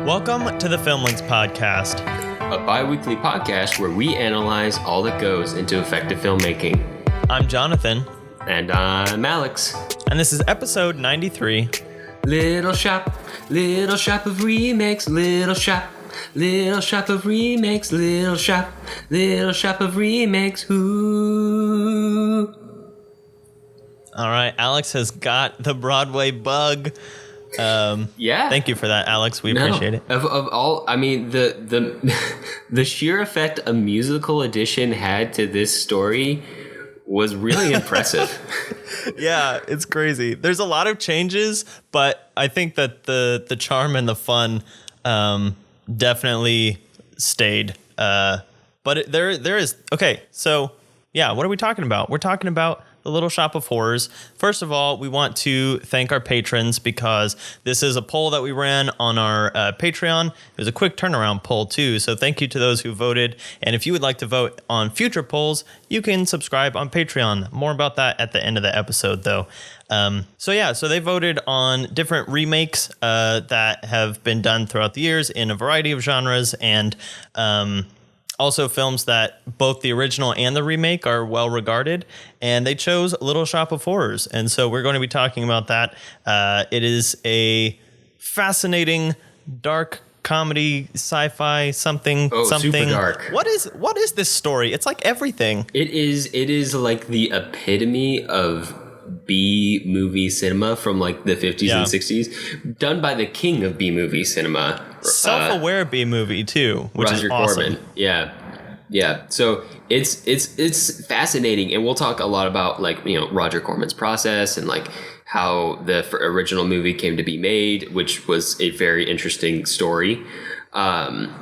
Welcome to the Film Links Podcast, a bi-weekly podcast where we analyze all that goes into effective filmmaking. I'm Jonathan. And I'm Alex. And this is episode 93. Little shop of remakes, little shop of remakes, little shop of remakes, who? All right, Alex has got the Broadway bug. Yeah. Thank you for that, Alex. We appreciate it. Of all, I mean, the sheer effect a musical edition had to this story was really impressive. Yeah, it's crazy. There's a lot of changes, but I think that the charm and the fun definitely stayed. But there is okay. So yeah, what are we talking about? We're talking about The Little Shop of Horrors. First of all, we want to thank our patrons because this is a poll that we ran on our Patreon. It was a quick turnaround poll too, so thank you to those who voted. And if you would like to vote on future polls, you can subscribe on Patreon. More about that at the end of the episode though. So they voted on different remakes that have been done throughout the years in a variety of genres, and also films that both the original and the remake are well regarded, and they chose Little Shop of Horrors. And so we're going to be talking about that. It is a fascinating, dark comedy, sci-fi, something. Super dark. What is this story? It's like everything. It is like the epitome of B-movie cinema from like the 50s and 60s, done by the king of B-movie cinema. Self-aware B-movie too, which Roger is awesome. Corman. Yeah. So it's fascinating, and we'll talk a lot about Roger Corman's process and like how the original movie came to be made, which was a very interesting story. And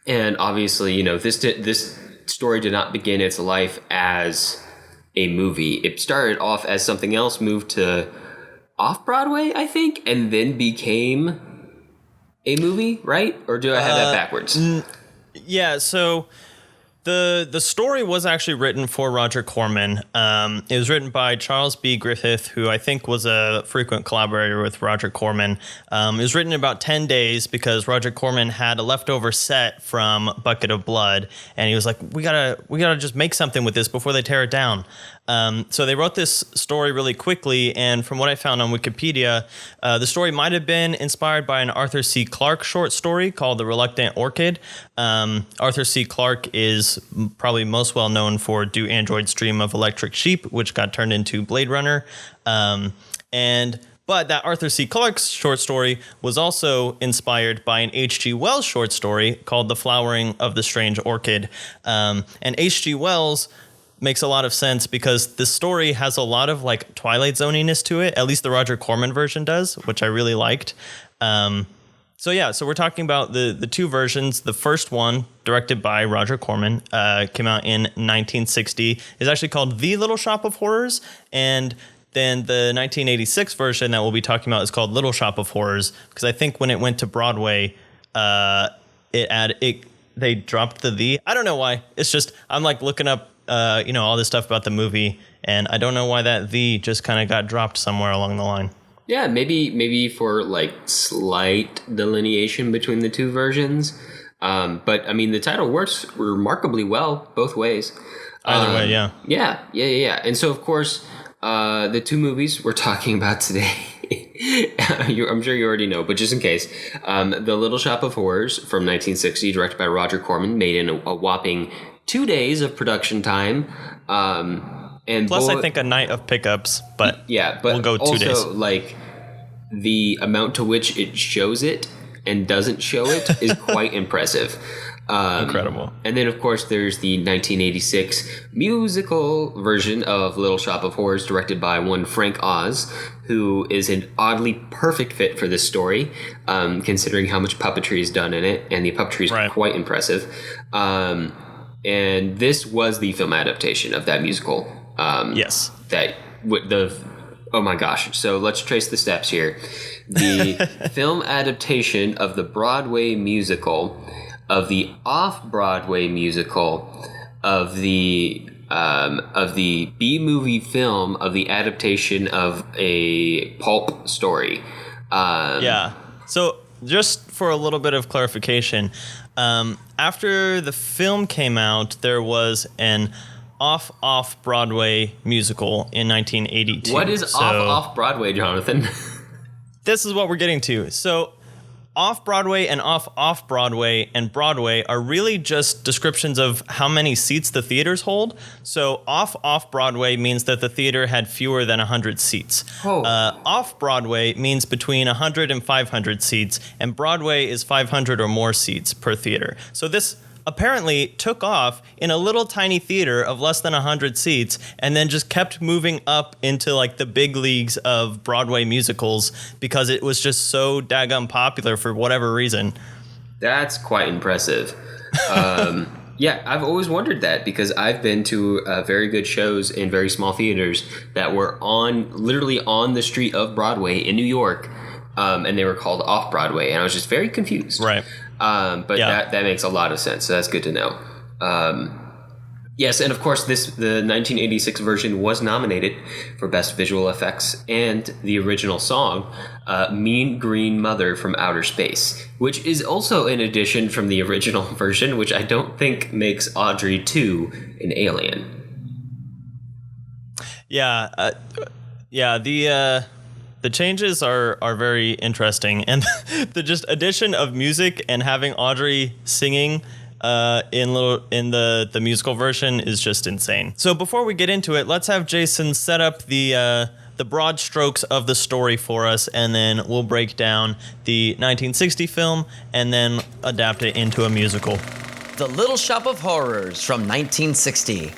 obviously, this story did not begin its life as a movie. It started off as something else, moved to off-Broadway, I think, and then became a movie, right? Or do I have that backwards? Yeah, so the story was actually written for Roger Corman. It was written by Charles B. Griffith, who I think was a frequent collaborator with Roger Corman. It was written in about 10 days because Roger Corman had a leftover set from Bucket of Blood, and he was like, we gotta just make something with this before they tear it down. So they wrote this story really quickly, and from what I found on Wikipedia, the story might have been inspired by an Arthur C. Clarke short story called The Reluctant Orchid. Arthur C. Clarke is probably most well known for Do Androids Dream of Electric Sheep, which got turned into Blade Runner. But that Arthur C. Clarke's short story was also inspired by an H.G. Wells short story called The Flowering of the Strange Orchid. And H.G. Wells makes a lot of sense because the story has a lot of like Twilight Zoniness to it. At least the Roger Corman version does, which I really liked. So we're talking about the two versions. The first one, directed by Roger Corman, came out in 1960, is actually called The Little Shop of Horrors. And then the 1986 version that we'll be talking about is called Little Shop of Horrors, because I think when it went to Broadway, they dropped the. I don't know why. It's just, I'm like looking up all this stuff about the movie, and I don't know why that "the" just kind of got dropped somewhere along the line. Yeah, maybe for like slight delineation between the two versions. But I mean, the title works remarkably well both ways. Either way, yeah. Yeah. And so, of course, the two movies we're talking about today, I'm sure you already know, but just in case, The Little Shop of Horrors from 1960, directed by Roger Corman, made in a whopping 2 days of production time. And plus, I think a night of pickups, but we'll go 2 days. Also, like, the amount to which it shows it and doesn't show it is quite impressive. Incredible. And then, of course, there's the 1986 musical version of Little Shop of Horrors, directed by one Frank Oz, who is an oddly perfect fit for this story, considering how much puppetry is done in it, and the puppetry is quite impressive. And this was the film adaptation of that musical. Yes. Oh my gosh. So let's trace the steps here. The film adaptation of the Broadway musical, of the off-Broadway musical, of the B-movie film, of the adaptation of a pulp story. So just for a little bit of clarification, after the film came out, there was an off-Broadway musical in 1982. What is off-Broadway, Jonathan? This is what we're getting to. So off-Broadway and off-Broadway and Broadway are really just descriptions of how many seats the theaters hold. So off-Broadway means that the theater had fewer than 100 seats. Oh. Off-Broadway means between 100 and 500 seats, and Broadway is 500 or more seats per theater. So this apparently took off in a little tiny theater of less than 100 seats and then just kept moving up into like the big leagues of Broadway musicals because it was just so daggum popular for whatever reason. That's quite impressive. Yeah, I've always wondered that because I've been to very good shows in very small theaters that were literally on the street of Broadway in New York, and they were called Off-Broadway, and I was just very confused. Right. But that makes a lot of sense. So that's good to know. Yes, and of course, the 1986 version was nominated for Best Visual Effects and the original song, Mean Green Mother from Outer Space, which is also an addition from the original version, which I don't think makes Audrey 2 an alien. Yeah. The changes are very interesting, and the just addition of music and having Audrey singing in the musical version is just insane. So before we get into it, let's have Jason set up the broad strokes of the story for us, and then we'll break down the 1960 film and then adapt it into a musical. The Little Shop of Horrors from 1960.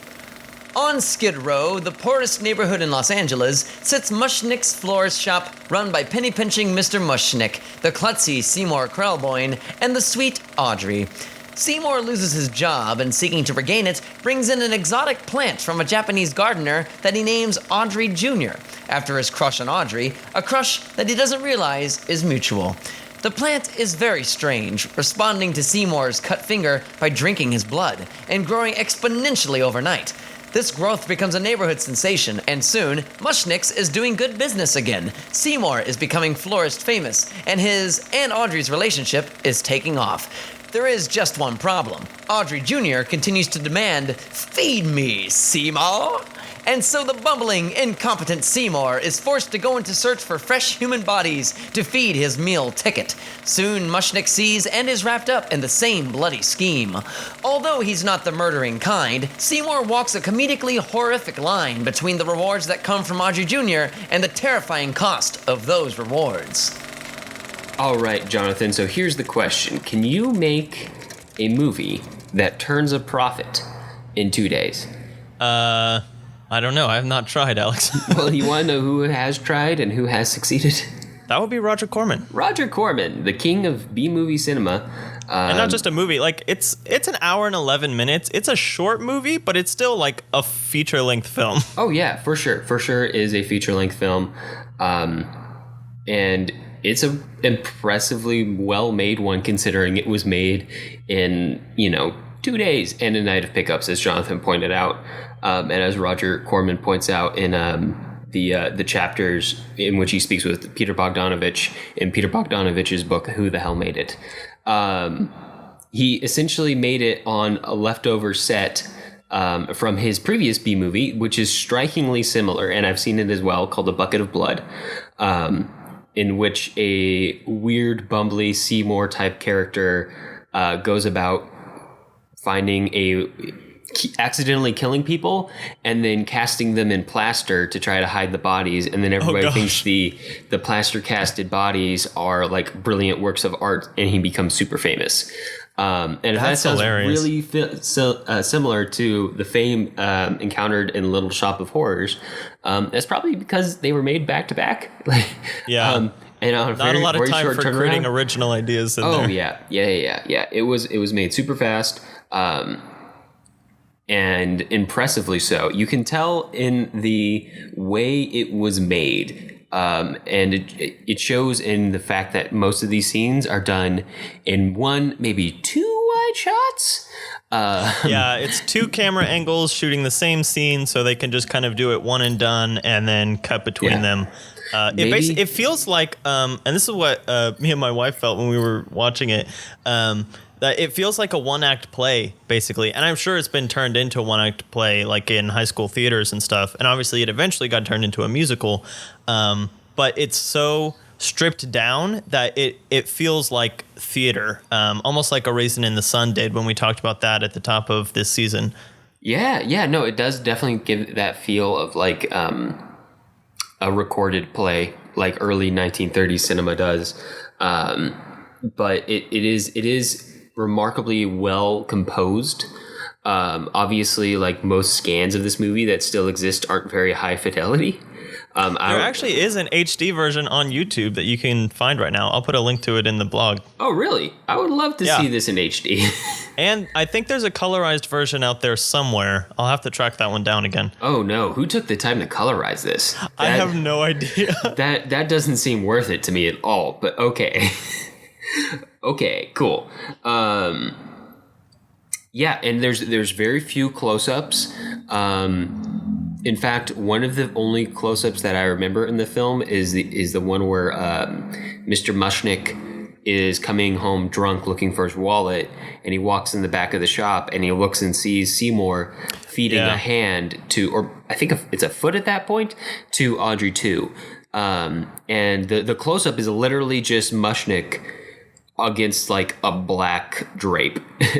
On Skid Row, the poorest neighborhood in Los Angeles, sits Mushnick's florist shop run by penny-pinching Mr. Mushnick, the klutzy Seymour Krelboyne, and the sweet Audrey. Seymour loses his job and, seeking to regain it, brings in an exotic plant from a Japanese gardener that he names Audrey Jr., after his crush on Audrey, a crush that he doesn't realize is mutual. The plant is very strange, responding to Seymour's cut finger by drinking his blood, and growing exponentially overnight. This growth becomes a neighborhood sensation, and soon, Mushnick's is doing good business again. Seymour is becoming florist famous, and his and Audrey's relationship is taking off. There is just one problem. Audrey Jr. continues to demand, "Feed me, Seymour!" And so the bumbling, incompetent Seymour is forced to go into search for fresh human bodies to feed his meal ticket. Soon, Mushnick sees and is wrapped up in the same bloody scheme. Although he's not the murdering kind, Seymour walks a comedically horrific line between the rewards that come from Audrey Jr. and the terrifying cost of those rewards. All right, Jonathan, so here's the question. Can you make a movie that turns a profit in 2 days? I don't know. I have not tried, Alex. Well, you want to know who has tried and who has succeeded? That would be Roger Corman. Roger Corman, the king of B-movie cinema. And not just a movie. Like, it's an hour and 11 minutes. It's a short movie, but it's still like a feature-length film. Oh, yeah, for sure. For sure is a feature-length film. And it's an impressively well-made one, considering it was made in, 2 days and a night of pickups, as Jonathan pointed out. And as Roger Corman points out in the chapters in which he speaks with Peter Bogdanovich in Peter Bogdanovich's book, Who the Hell Made It? He essentially made it on a leftover set from his previous B movie, which is strikingly similar, and I've seen it as well, called A Bucket of Blood, in which a weird, bumbly Seymour-type character goes about finding accidentally killing people and then casting them in plaster to try to hide the bodies, and then everybody thinks the plaster casted bodies are like brilliant works of art, and he becomes super famous. And if that sounds hilarious. Really similar to the fame encountered in Little Shop of Horrors, that's probably because they were made back to back. Yeah. And on Not a lot of time for creating turnaround. original ideas in there. Oh yeah. It was made super fast. And impressively so. You can tell in the way it was made, and it shows in the fact that most of these scenes are done in one, maybe two wide shots. Yeah, it's 2 camera angles shooting the same scene, so they can just kind of do it one and done, and then cut between them. It feels like, and this is what me and my wife felt when we were watching it. That it feels like a one-act play, basically, and I'm sure it's been turned into a one-act play, like in high school theaters and stuff. And obviously, it eventually got turned into a musical. But it's so stripped down that it feels like theater, almost like A Raisin in the Sun did when we talked about that at the top of this season. Yeah, no, it does definitely give that feel of like a recorded play, like early 1930s cinema does. But it is remarkably well composed. Obviously, like most scans of this movie that still exist aren't very high fidelity. There actually is an HD version on YouTube that you can find right now. I'll put a link to it in the blog. Oh, really? I would love to see this in HD. And I think there's a colorized version out there somewhere. I'll have to track that one down again. Oh, no. Who took the time to colorize this? I have no idea. That doesn't seem worth it to me at all, but okay. Okay, cool. Yeah, and there's very few close-ups. In fact, one of the only close-ups that I remember in the film is the one where Mr. Mushnick is coming home drunk looking for his wallet, and he walks in the back of the shop and he looks and sees Seymour feeding a hand to, or I think it's a foot at that point, to Audrey too. And the close-up is literally just Mushnick against like a black drape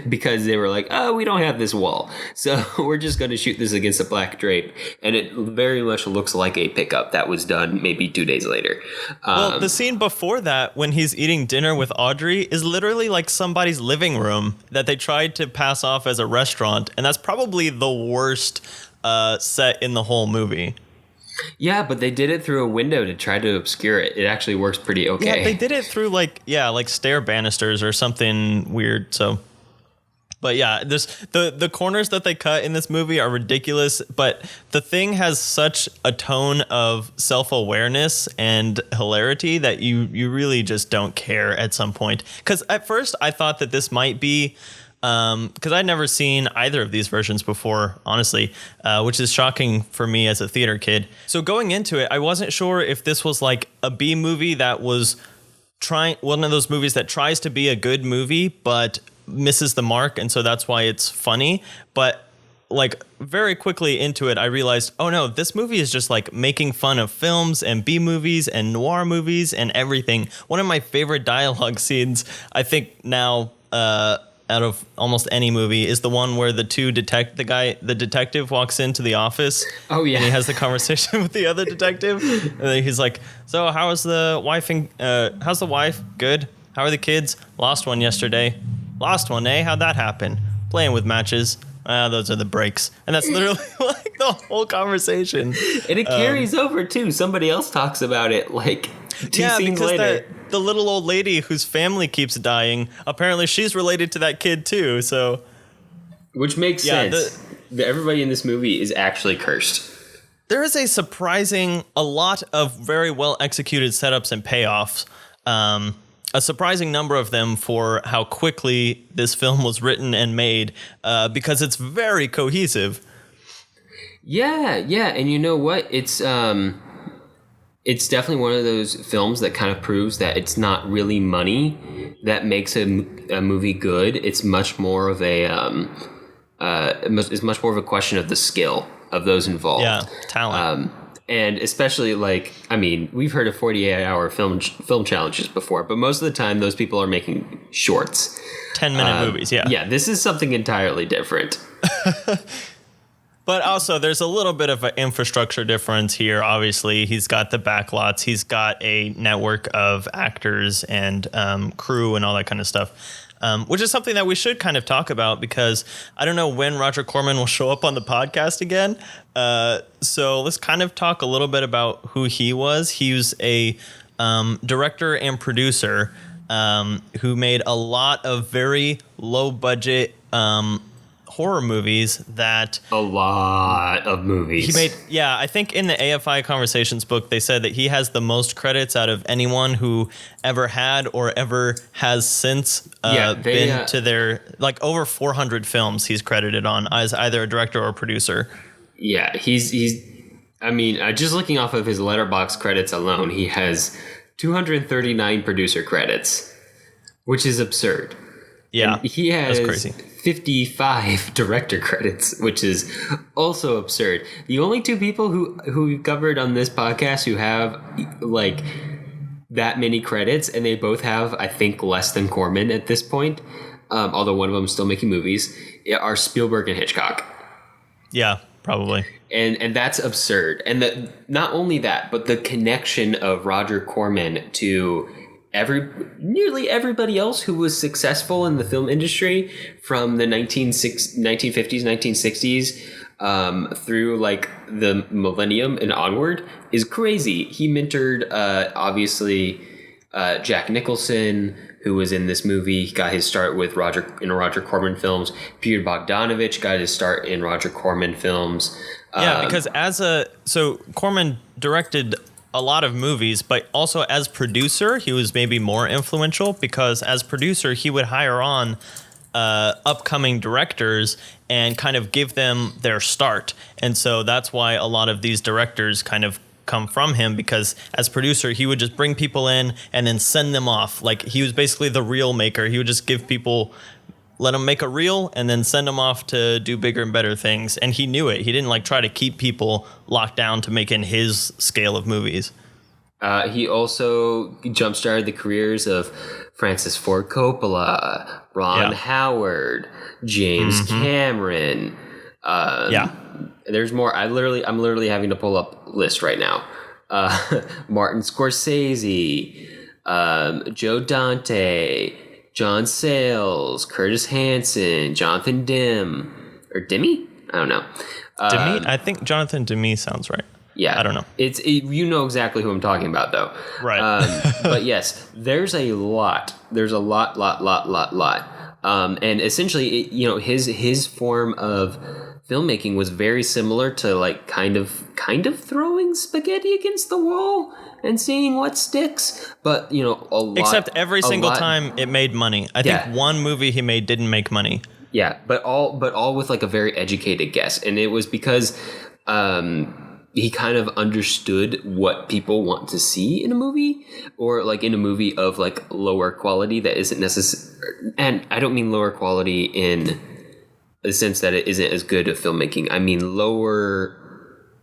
because they were like, oh, we don't have this wall, so we're just going to shoot this against a black drape, and it very much looks like a pickup that was done maybe 2 days later. Well, the scene before that, when he's eating dinner with Audrey, is literally like somebody's living room that they tried to pass off as a restaurant, and that's probably the worst set in the whole movie. Yeah, but they did it through a window to try to obscure it. It actually works pretty okay. Yeah, they did it through like stair banisters or something weird. So, but yeah, there's the corners that they cut in this movie are ridiculous. But the thing has such a tone of self-awareness and hilarity that you really just don't care at some point. Because at first I thought that this might be. Because I'd never seen either of these versions before, honestly, which is shocking for me as a theater kid. So going into it, I wasn't sure if this was like a B movie that was one of those movies that tries to be a good movie, but misses the mark. And so that's why it's funny. But like very quickly into it, I realized, oh no, this movie is just like making fun of films and B movies and noir movies and everything. One of my favorite dialogue scenes, I think now, out of almost any movie, is the one where the detective walks into the office. Oh yeah, and he has the conversation with the other detective, and then he's like, "So how's the wife? How's the wife? Good. How are the kids? Lost one yesterday. Lost one, eh? How'd that happen? Playing with matches. Those are the breaks." And that's literally like the whole conversation. And it carries over too. Somebody else talks about it like 2 scenes later. The little old lady whose family keeps dying, apparently she's related to that kid too. So, which makes sense. Everybody in this movie is actually cursed. There is a lot of very well executed setups and payoffs. A surprising number of them for how quickly this film was written and made, because it's very cohesive. Yeah, and you know what? It's definitely one of those films that kind of proves that it's not really money that makes a movie good. It's much more of it's much more of a question of the skill of those involved. Yeah, talent. And especially we've heard of 48-hour film challenges before, but most of the time those people are making shorts. 10-minute movies, yeah. Yeah, this is something entirely different. But also, there's a little bit of an infrastructure difference here. Obviously, he's got the backlots. He's got a network of actors and crew and all that kind of stuff, which is something that we should kind of talk about because I don't know when Roger Corman will show up on the podcast again. So let's kind of talk a little bit about who he was. He was a director and producer who made a lot of very low-budget horror movies that A lot of movies. he made. Yeah, I think in the AFI Conversations book, they said that he has the most credits out of anyone who ever had or ever has since been to their, like, over 400 films he's credited on as either a director or producer. Yeah, he's I mean, just looking off of his Letterboxd credits alone, he has 239 producer credits, which is absurd. Yeah, And he has that's crazy. 55 director credits, which is also absurd. The only two people who we've covered on this podcast who have like that many credits, and they both have, I think, less than Corman at this point, although one of them is still making movies, are Spielberg and Hitchcock. Yeah, probably. And that's absurd. And not only that, but the connection of Roger Corman to nearly everybody else who was successful in the film industry from the 1950s, 1960s through like the millennium and onward is crazy. He mentored, obviously, Jack Nicholson, who was in this movie. He got his start with Roger Corman films. Peter Bogdanovich got his start in Roger Corman films. Yeah, because so Corman directed a lot of movies, but also as producer, he was maybe more influential because as producer, he would hire on upcoming directors and kind of give them their start. And so that's why a lot of these directors kind of come from him, because as producer, he would just bring people in and then send them off. Like, he was basically the reel maker. He would just give people, let them make a reel and then send them off to do bigger and better things. And he knew it. He didn't like try to keep people locked down to make in his scale of movies. He also jump-started the careers of Francis Ford Coppola, Ron Howard, James Cameron. There's more. I'm literally having to pull up a list right now. Martin Scorsese, Joe Dante, John Sayles, Curtis Hanson, Jonathan Demme. I don't know. Demme? I think Jonathan Demme sounds right. Yeah. I don't know. You know exactly who I'm talking about, though. Right. But yes, there's a lot. There's a lot. And essentially, his form of filmmaking was very similar to like kind of throwing spaghetti against the wall and seeing what sticks. But a lot. Except every single time it made money. I think one movie he made didn't make money. Yeah, but all with like a very educated guess, and it was because he kind of understood what people want to see in a movie, or like in a movie of like lower quality that isn't necessary. And I don't mean lower quality in the sense that it isn't as good of filmmaking. I mean lower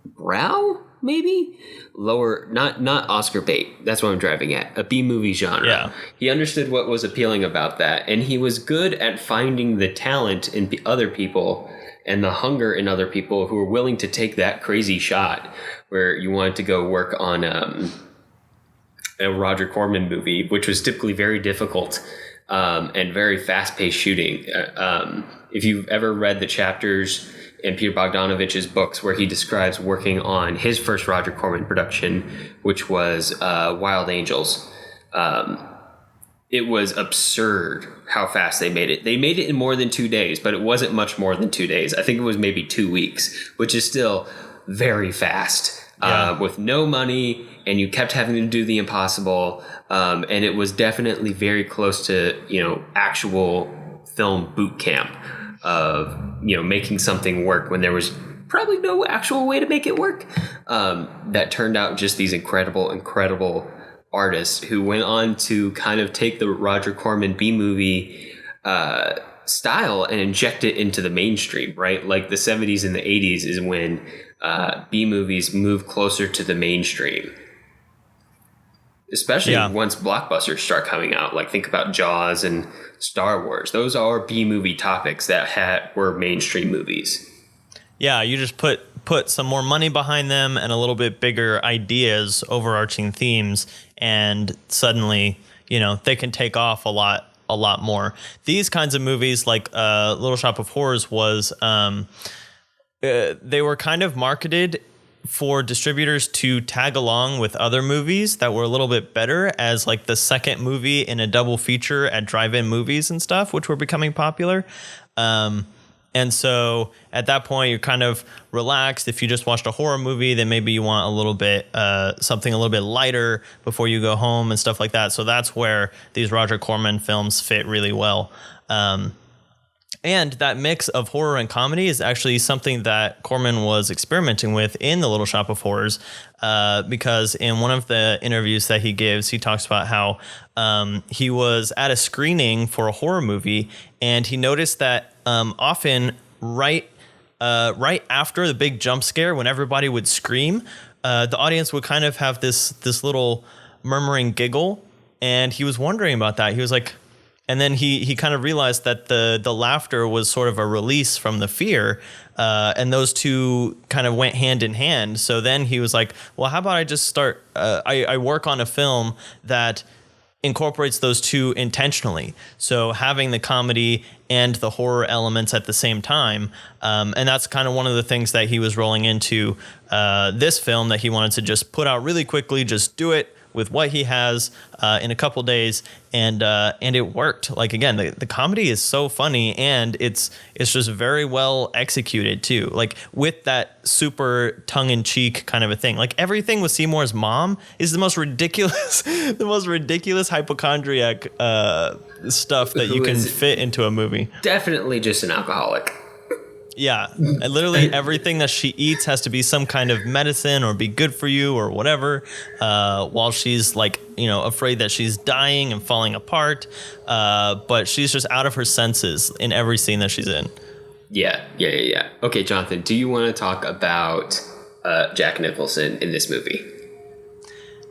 brow, maybe lower, not Oscar bait. That's what I'm driving at. A B movie genre. Yeah. He understood what was appealing about that, and he was good at finding the talent in other people and the hunger in other people who were willing to take that crazy shot where you wanted to go work on a Roger Corman movie, which was typically very difficult and very fast-paced shooting. If you've ever read the chapters in Peter Bogdanovich's books where he describes working on his first Roger Corman production, which was Wild Angels, it was absurd how fast they made it. They made it in more than 2 days, but it wasn't much more than 2 days. I think it was maybe 2 weeks, which is still very fast. With no money, and you kept having to do the impossible. And it was definitely very close to, actual film boot camp of, making something work when there was probably no actual way to make it work. That turned out just these incredible artists who went on to kind of take the Roger Corman B-movie style and inject it into the mainstream, right? Like the 70s and the 80s is when B-movies move closer to the mainstream. Especially once blockbusters start coming out. Like think about Jaws and Star Wars. Those are B-movie topics that were mainstream movies. Yeah, you just put some more money behind them and a little bit bigger ideas, overarching themes, and suddenly, they can take off a lot more. These kinds of movies, like Little Shop of Horrors, was they were kind of marketed for distributors to tag along with other movies that were a little bit better as like the second movie in a double feature at drive-in movies and stuff, which were becoming popular. And so at that point, you're kind of relaxed. If you just watched a horror movie, then maybe you want a little bit, something a little bit lighter before you go home and stuff like that. So that's where these Roger Corman films fit really well. And that mix of horror and comedy is actually something that Corman was experimenting with in The Little Shop of Horrors, because in one of the interviews that he gives, he talks about how he was at a screening for a horror movie, and he noticed that often right after the big jump scare, when everybody would scream, the audience would kind of have this little murmuring giggle, and he was wondering about that. He was like, and then he kind of realized that the laughter was sort of a release from the fear, and those two kind of went hand in hand. So then he was like, well, how about I just start, I work on a film that incorporates those two intentionally. So having the comedy and the horror elements at the same time. And that's kind of one of the things that he was rolling into this film, that he wanted to just put out really quickly, just do it with what he has in a couple days, and it worked. Like, again, the comedy is so funny, and it's just very well executed too. Like, with that super tongue-in-cheek kind of a thing. Like, everything with Seymour's mom is the most ridiculous, hypochondriac stuff that you can fit into a movie. Definitely just an alcoholic. Yeah, and literally everything that she eats has to be some kind of medicine or be good for you or whatever, while she's like, afraid that she's dying and falling apart. But she's just out of her senses in every scene that she's in. Yeah. Okay, Jonathan, do you want to talk about Jack Nicholson in this movie?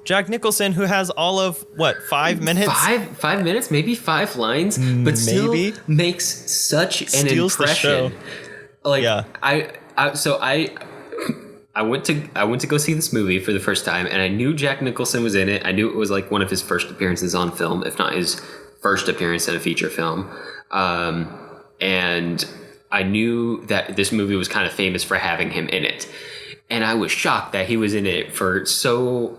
Jack Nicholson, who has all of, 5 minutes? 5 minutes, maybe 5 lines, but still makes such an Steals impression. The show. Like, yeah. I went to go see this movie for the first time, and I knew Jack Nicholson was in it. I knew it was like one of his first appearances on film, if not his first appearance in a feature film. And I knew that this movie was kind of famous for having him in it. And I was shocked that he was in it for so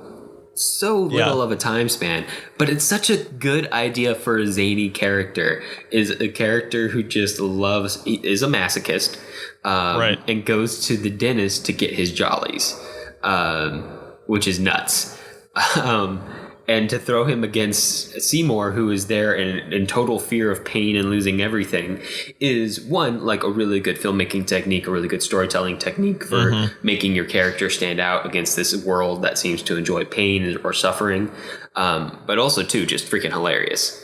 little of a time span, but it's such a good idea for a zany character. Is a character who just is a masochist, and goes to the dentist to get his jollies, which is nuts. And to throw him against Seymour, who is there in total fear of pain and losing everything, is one, like, a really good filmmaking technique, a really good storytelling technique for making your character stand out against this world that seems to enjoy pain or suffering. But also, too, just freaking hilarious.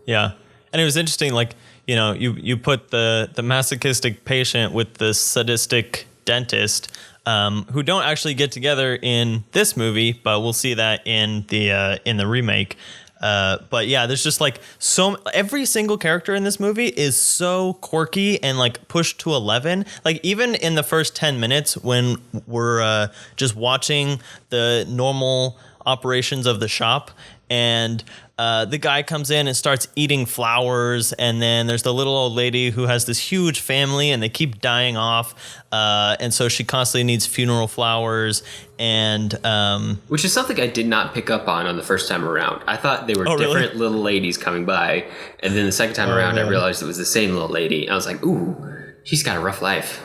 Yeah. And it was interesting, like, you put the masochistic patient with the sadistic dentist, who don't actually get together in this movie, but we'll see that in the remake. But yeah, there's just like every single character in this movie is so quirky and like pushed to 11. Like, even in the first 10 minutes when we're just watching the normal operations of the shop, and the guy comes in and starts eating flowers, and then there's the little old lady who has this huge family and they keep dying off, and so she constantly needs funeral flowers, and which is something I did not pick up on the first time around. I thought they were different little ladies coming by, and then the second time around I realized it was the same little lady. I was like, ooh, she's got a rough life.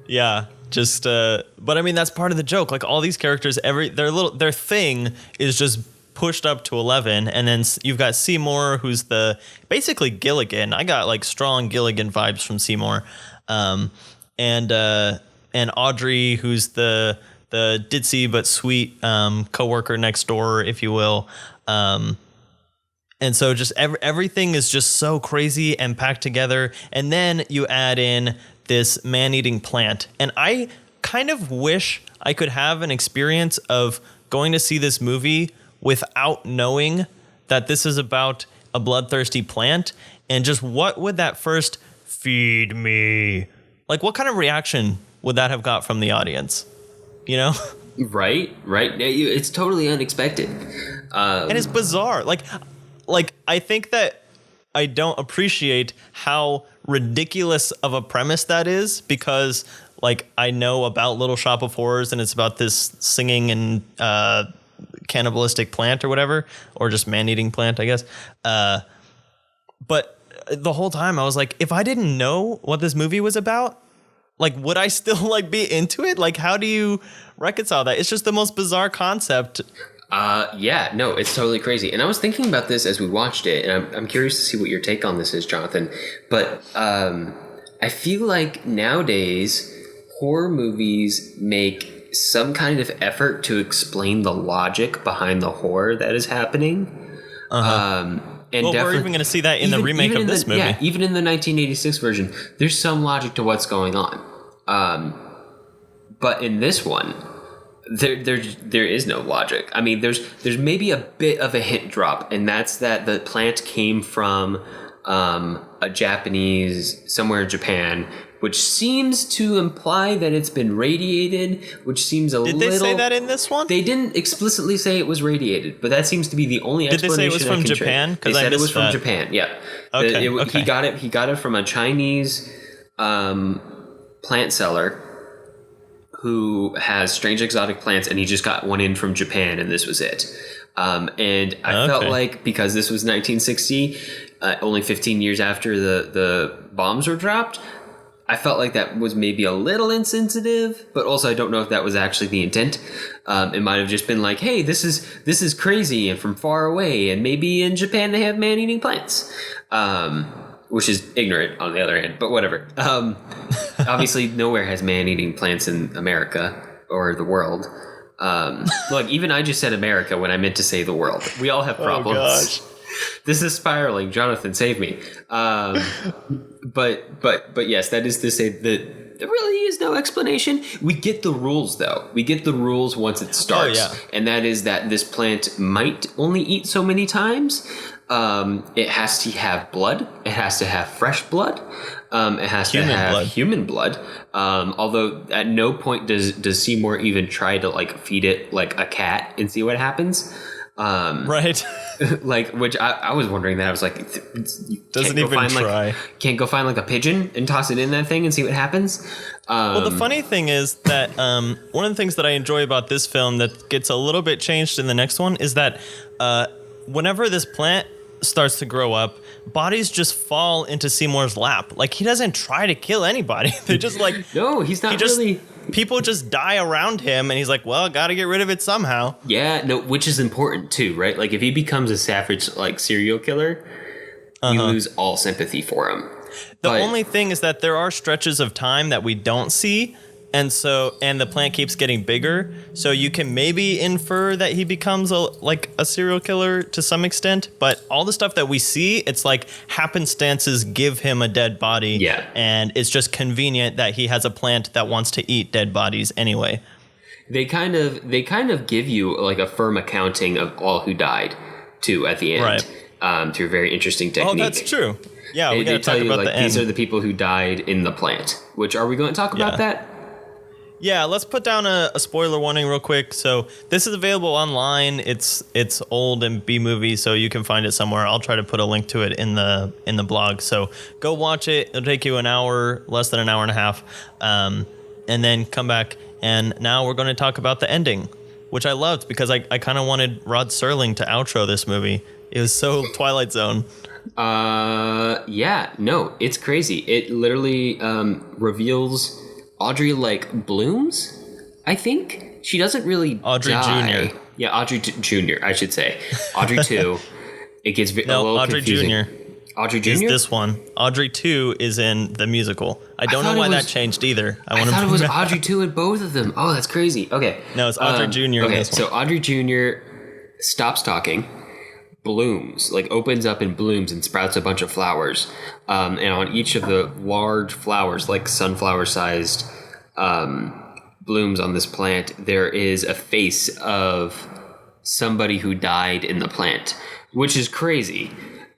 Yeah. Just but I mean, that's part of the joke. Like, all these characters, their thing is just pushed up to 11, and then you've got Seymour, who's basically Gilligan. I got like strong Gilligan vibes from Seymour, and Audrey, who's the ditzy but sweet coworker next door, if you will. And so just everything is just so crazy and packed together, and then you add in this man-eating plant, and I kind of wish I could have an experience of going to see this movie without knowing that this is about a bloodthirsty plant, and just what would that first feed me, like, what kind of reaction would that have got from the audience, Right. It's totally unexpected, and it's bizarre. Like I think that I don't appreciate how ridiculous of a premise that is, because like I know about Little Shop of Horrors, and it's about this singing and cannibalistic plant or whatever, or just man-eating plant, I guess. But the whole time I was like, if I didn't know what this movie was about, like, would I still like be into it? Like, how do you reconcile that? It's just the most bizarre concept. Yeah, no, it's totally crazy. And I was thinking about this as we watched it, and I'm curious to see what your take on this is, Jonathan. But I feel like nowadays horror movies make some kind of effort to explain the logic behind the horror that is happening. And well, we're even going to see that in the remake of this movie. Yeah, even in the 1986 version, there's some logic to what's going on. But in this one, there is no logic. I mean, there's maybe a bit of a hint drop, and that's that the plant came from a Japanese, somewhere in Japan, which seems to imply that it's been radiated, which seems a little... Did they say that in this one? They didn't explicitly say it was radiated, but that seems to be the only explanation. Did they say it was from Japan? They said it was from Japan, yeah. Okay, okay. He got it from a Chinese plant seller who has strange exotic plants, and he just got one in from Japan, and this was it. And I felt like, because this was 1960, only 15 years after the bombs were dropped, I felt like that was maybe a little insensitive, but also I don't know if that was actually the intent. It might have just been like, hey, this is crazy and from far away, and maybe in Japan they have man-eating plants, which is ignorant on the other hand, but whatever. Obviously, nowhere has man-eating plants in America or the world. Look, even I just said America when I meant to say the world. We all have problems. Oh, gosh. This is spiraling. Jonathan, save me. But yes, that is to say that there really is no explanation. We get the rules, though. We get the rules once it starts. Oh, yeah. And that is that this plant might only eat so many times. It has to have blood. It has to have fresh blood. It has to have human blood. Although at no point does Seymour even try to like feed it like a cat and see what happens. Right. Like, which I was wondering that. I was like, doesn't even try. Can't go find like a pigeon and toss it in that thing and see what happens. Well, the funny thing is that one of the things that I enjoy about this film that gets a little bit changed in the next one is that whenever this plant starts to grow up, bodies just fall into Seymour's lap. Like, he doesn't try to kill anybody. They're just like... No, he's not really... People just die around him, and he's like, well, gotta get rid of it somehow. Yeah, no, which is important, too, right? Like, if he becomes a savage, like, serial killer, you lose all sympathy for him. The only thing is that there are stretches of time that we don't see, and the plant keeps getting bigger, so you can maybe infer that he becomes a serial killer to some extent, but all the stuff that we see, it's like happenstances give him a dead body, yeah, and it's just convenient that he has a plant that wants to eat dead bodies anyway. They kind of give you like a firm accounting of all who died too at the end, right, through a very interesting technique. Oh, that's true. Yeah, we got to talk about like, the end. These are the people who died in the plant. Which, are we going to talk about that? Yeah, let's put down a spoiler warning real quick. So this is available online. It's old and B movie, so you can find it somewhere. I'll try to put a link to it in the blog. So go watch it. It'll take you an hour, less than an hour and a half, and then come back. And now we're going to talk about the ending, which I loved because I kind of wanted Rod Serling to outro this movie. It was so Twilight Zone. Yeah, no, it's crazy. It literally reveals Audrey like blooms, I think. She doesn't really Audrey die. Jr. Yeah, Audrey Jr., I should say. Audrey 2. It gets a little Audrey confusing. Jr. Audrey Jr.? is this one. Audrey 2 is in the musical. I don't know why that changed either. I thought it was Audrey 2 in both of them. Oh, that's crazy. Okay. No, it's Audrey Jr. in Okay, this one. so Audrey Jr. stops talking, blooms, like opens up and blooms and sprouts a bunch of flowers. And on each of the large flowers, like sunflower-sized blooms on this plant, there is a face of somebody who died in the plant, which is crazy.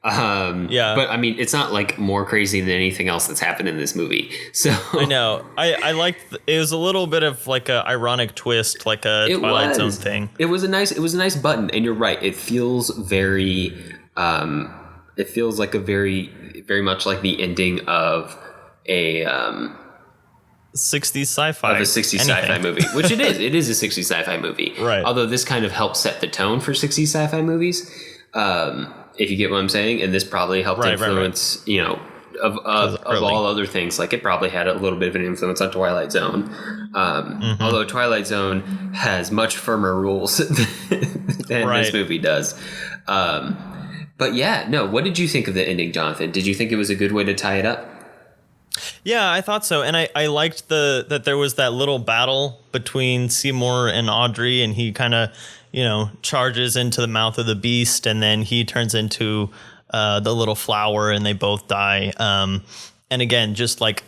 Yeah, but I mean, it's not like more crazy than anything else that's happened in this movie. So I know I liked it. Was a little bit of like a ironic twist, like a Twilight Zone thing. It was a nice button, and you're right. It feels very it feels like a very much like the ending of a 60s sci-fi. Of a 60s sci-fi movie, which it is. It is a 60s sci-fi movie. Right. Although this kind of helps set the tone for 60s sci-fi movies. If you get what I'm saying. And this probably helped influence, you know, of all other things. Like, it probably had a little bit of an influence on Twilight Zone. Although Twilight Zone has much firmer rules than this movie does. But yeah, no, what did you think of the ending, Jonathan? Did you think it was a good way to tie it up? Yeah, I thought so. And I liked that there was that little battle between Seymour and Audrey, and he kind of, you know, charges into the mouth of the beast, and then he turns into the little flower, and they both die. And again, just like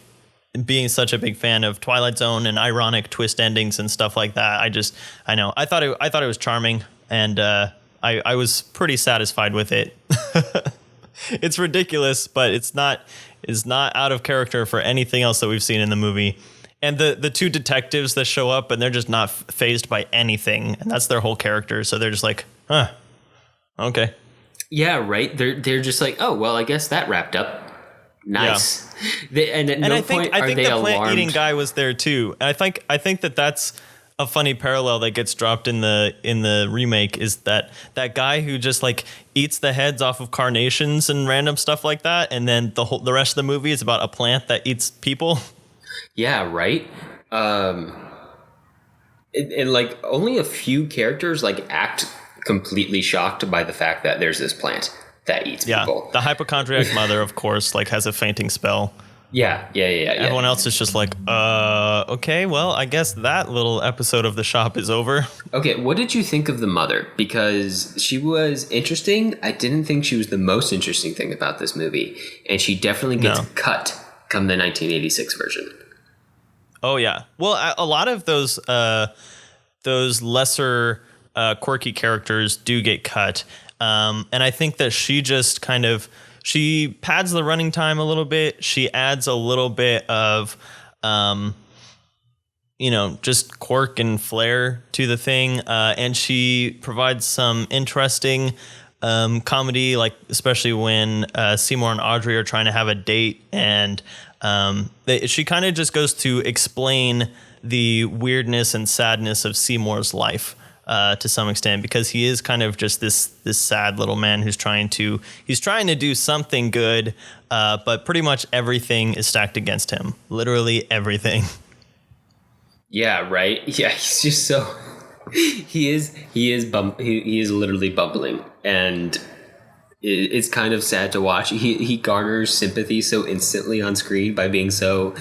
being such a big fan of Twilight Zone and ironic twist endings and stuff like that, I thought it was charming, and I was pretty satisfied with it. It's ridiculous, but it's not out of character for anything else that we've seen in the movie. And the two detectives that show up, and they're just not fazed by anything, and that's their whole character. So they're just like, huh, okay. Yeah, right. They're just like, oh well, I guess that wrapped up. Nice. Yeah. And at no point are they alarmed. The plant-eating guy was there too. And I think that's a funny parallel that gets dropped in the remake, is that guy who just like eats the heads off of carnations and random stuff like that, and then the rest of the movie is about a plant that eats people. Yeah, right. And like only a few characters like act completely shocked by the fact that there's this plant that eats people. The hypochondriac mother, of course, like has a fainting spell. Yeah. Everyone else is just like, okay, well, I guess that little episode of The Shop is over. Okay, what did you think of the mother? Because she was interesting. I didn't think she was the most interesting thing about this movie. And she definitely gets cut come the 1986 version. Oh, yeah. Well, a lot of those lesser quirky characters do get cut. And I think that she just kind of... She pads the running time a little bit. She adds a little bit of, just quirk and flair to the thing. And she provides some interesting comedy, like especially when Seymour and Audrey are trying to have a date. And she kind of just goes to explain the weirdness and sadness of Seymour's life. To some extent, because he is kind of just this sad little man who's trying to do something good, but pretty much everything is stacked against him. Literally everything. Yeah, right. Yeah, he's just so he is literally bumbling, and it's kind of sad to watch. He garners sympathy so instantly on screen by being so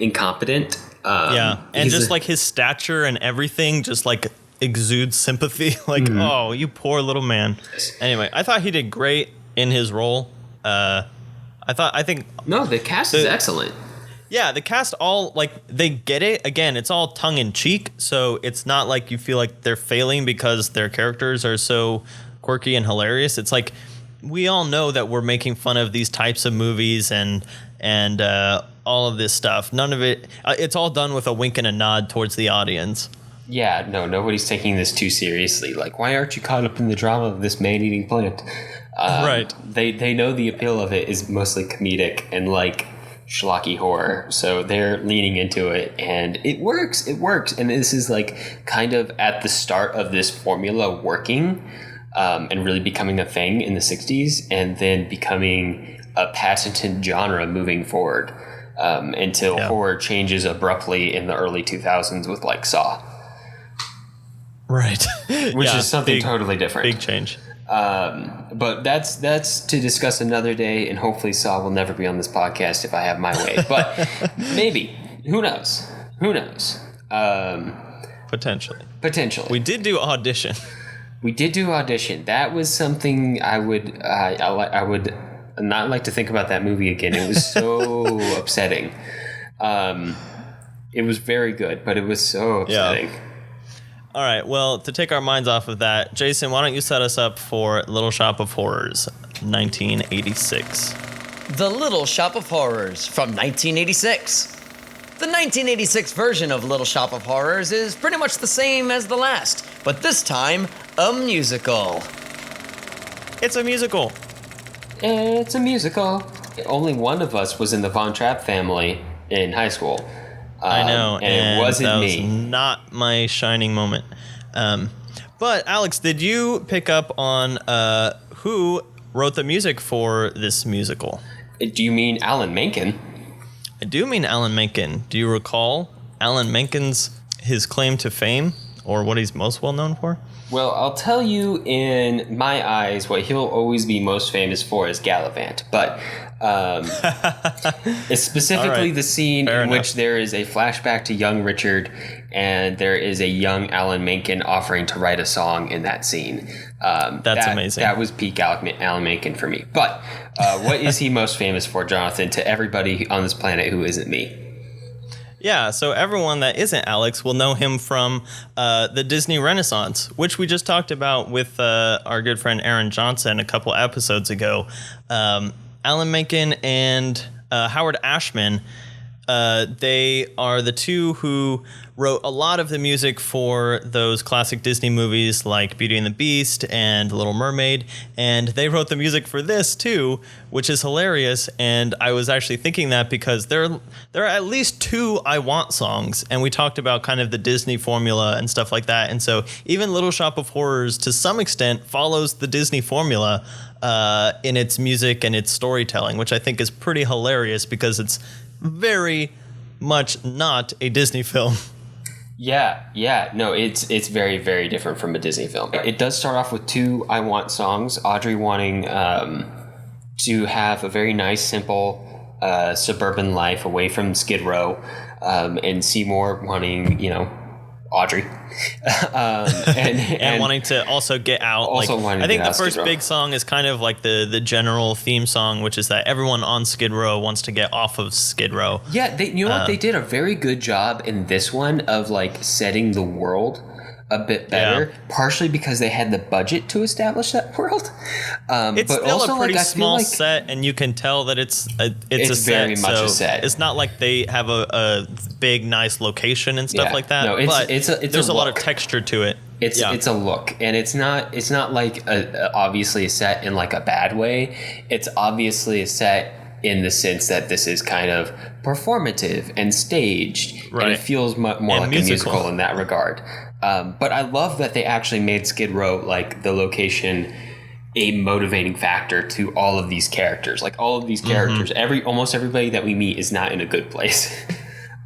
incompetent. And just like his stature and everything, just like exudes sympathy. Like, oh, you poor little man. Anyway, I thought he did great in his role. The cast is excellent. Yeah, the cast all, like, they get it. Again, it's all tongue-in-cheek, so it's not like you feel like they're failing because their characters are so quirky and hilarious. It's like, we all know that we're making fun of these types of movies and all of this stuff. None of it, it's all done with a wink and a nod towards the audience. Yeah, no, nobody's taking this too seriously. Like, why aren't you caught up in the drama of this man-eating plant? Right. They know the appeal of it is mostly comedic and, like, schlocky horror. So they're leaning into it, and it works. It works. And this is, like, kind of at the start of this formula working and really becoming a thing in the 60s, and then becoming a patented genre moving forward until horror changes abruptly in the early 2000s with, like, Saw. Right. Which is something totally different. Big change. But that's to discuss another day, and hopefully Saw will never be on this podcast if I have my way. But maybe. Who knows? Potentially. We did do Audition. That was something I would not like to think about that movie again. It was so upsetting. It was very good, but it was so upsetting. Yeah. All right, well, to take our minds off of that, Jason, why don't you set us up for Little Shop of Horrors, 1986. The Little Shop of Horrors from 1986. The 1986 version of Little Shop of Horrors is pretty much the same as the last, but this time, a musical. It's a musical. It's a musical. Only one of us was in the Von Trapp family in high school. I know, and it wasn't me. That was not my shining moment. But Alex, did you pick up on who wrote the music for this musical? Do you mean Alan Menken? I do mean Alan Menken. Do you recall Alan Menken's his claim to fame, or what he's most well known for? Well, I'll tell you, in my eyes, what he'll always be most famous for is Gallivant. But it's specifically the scene in which there is a flashback to young Richard, and there is a young Alan Menken offering to write a song in that scene. That's amazing. That was peak Alan Menken for me. But what is he most famous for, Jonathan, to everybody on this planet who isn't me? Yeah, so everyone that isn't Alex will know him from the Disney Renaissance, which we just talked about with our good friend Aaron Johnson a couple episodes ago. Alan Menken and Howard Ashman, they are the two who wrote a lot of the music for those classic Disney movies like Beauty and the Beast and Little Mermaid, and they wrote the music for this too, which is hilarious. And I was actually thinking that because there are at least 2 I Want songs, and we talked about kind of the Disney formula and stuff like that. And so even Little Shop of Horrors to some extent follows the Disney formula in its music and its storytelling, which I think is pretty hilarious because it's very much not a Disney film. Yeah. No, it's very, very different from a Disney film. It does start off with 2 I Want songs. Audrey wanting to have a very nice, simple suburban life away from Skid Row, and Seymour wanting, Audrey. and wanting to also get out. Also wanting to I think get the out first Skid Row. big song is kind of like the general theme song, which is that everyone on Skid Row wants to get off of Skid Row. Yeah, what? They did a very good job in this one of like setting the world a bit better, partially because they had the budget to establish that world. It's but still also, a pretty I small feel like set, and you can tell that it's a very set. much so a set. It's not like they have a big, nice location and stuff like that. No, it's there's a lot of look. texture to it. It's a look, and it's not like obviously a set in like a bad way. It's obviously a set in the sense that this is kind of performative and staged, and it feels more like a musical in that regard. But I love that they actually made Skid Row, like the location, a motivating factor to all of these characters. Like all of these characters, almost everybody that we meet is not in a good place.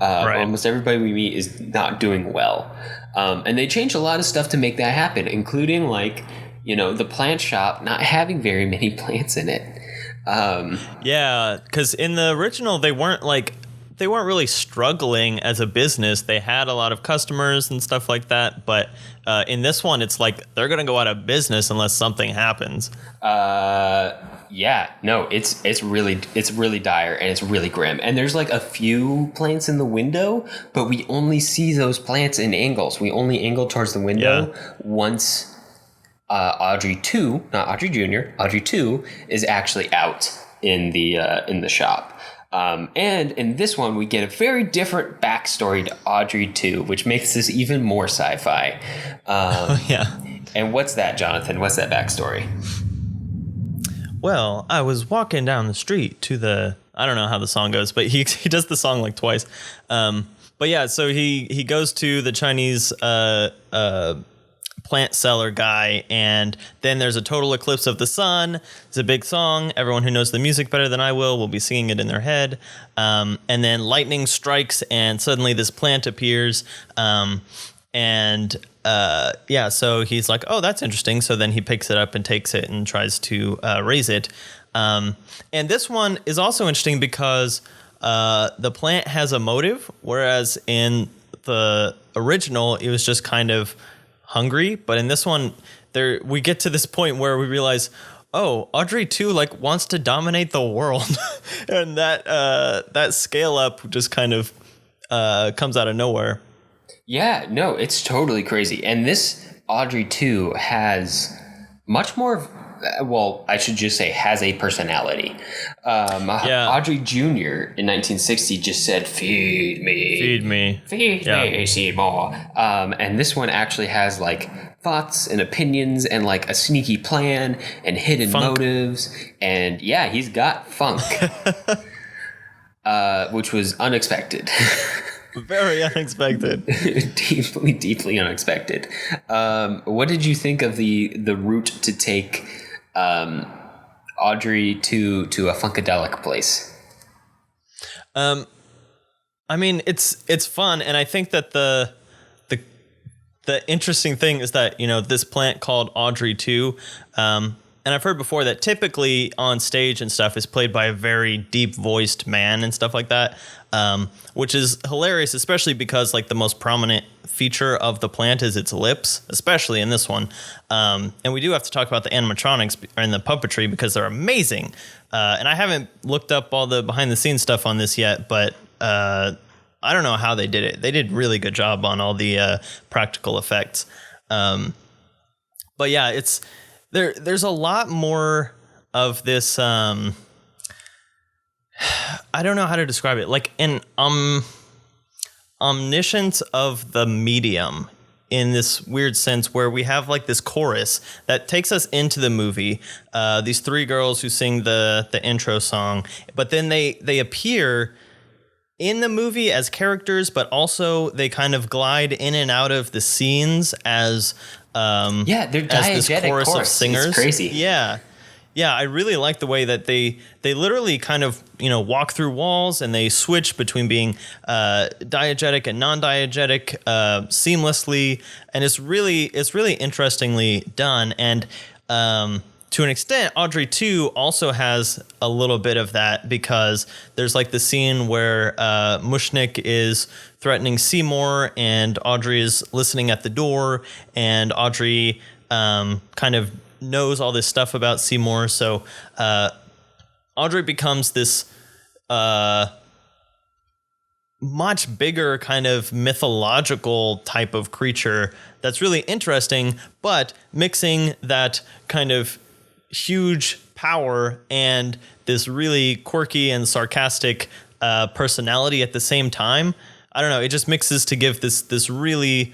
Almost everybody we meet is not doing well. And they changed a lot of stuff to make that happen, including like, the plant shop not having very many plants in it. Because in the original, they weren't really struggling as a business. They had a lot of customers and stuff like that. But in this one, it's like they're going to go out of business unless something happens. Yeah, no, it's really dire and it's really grim. And there's like a few plants in the window, but we only see those plants in angles. We only angle towards the window once Audrey 2, not Audrey Jr., Audrey 2 is actually out in the shop. And in this one, we get a very different backstory to Audrey 2, which makes this even more sci-fi. And what's that, Jonathan? What's that backstory? Well, I was walking down the street to the... I don't know how the song goes, but he does the song like twice. But yeah, so he goes to the Chinese plant seller guy, and then there's a total eclipse of the sun. It's a big song. Everyone who knows the music better than I will be singing it in their head. And then lightning strikes, and suddenly this plant appears. So he's like, oh, that's interesting. So then he picks it up and takes it and tries to raise it. And this one is also interesting because the plant has a motive, whereas in the original, it was just kind of hungry. But in this one, we get to this point where we realize, oh, Audrey 2 wants to dominate the world. And that scale up just kind of comes out of nowhere. Yeah, no, it's totally crazy. And this Audrey 2 has much more I should just say has a personality. Audrey Jr. in 1960 just said, feed me, Seymour. And this one actually has thoughts and opinions and a sneaky plan and hidden motives. And yeah, he's got funk, which was unexpected. Very unexpected. Deeply, deeply unexpected. What did you think of the route to take Audrey to a funkadelic place? I mean, it's fun, and I think that the interesting thing is that, you know, this plant called Audrey 2, and I've heard before that typically on stage and stuff is played by a very deep voiced man and stuff like that, which is hilarious, especially because like the most prominent feature of the plant is its lips, especially in this one. And we do have to talk about the animatronics and the puppetry because they're amazing. And I haven't looked up all the behind the scenes stuff on this yet, but I don't know how they did it. They did a really good job on all the practical effects. But yeah, there's a lot more of this. I don't know how to describe it. Like an omniscience of the medium in this weird sense where we have like this chorus that takes us into the movie. These three girls who sing the intro song, but then they appear in the movie as characters, but also they kind of glide in and out of the scenes as they're diegetic as this chorus of singers. It's crazy. Yeah, I really like the way that they literally kind of, you know, walk through walls and they switch between being diegetic and non-diegetic seamlessly, and it's really interestingly done. And to an extent, Audrey 2 also has a little bit of that because there's like the scene where Mushnik is threatening Seymour and Audrey is listening at the door, and Audrey kind of knows all this stuff about Seymour. So Audrey becomes this much bigger kind of mythological type of creature that's really interesting, but mixing that kind of huge power and this really quirky and sarcastic personality at the same time. I don't know. It just mixes to give this really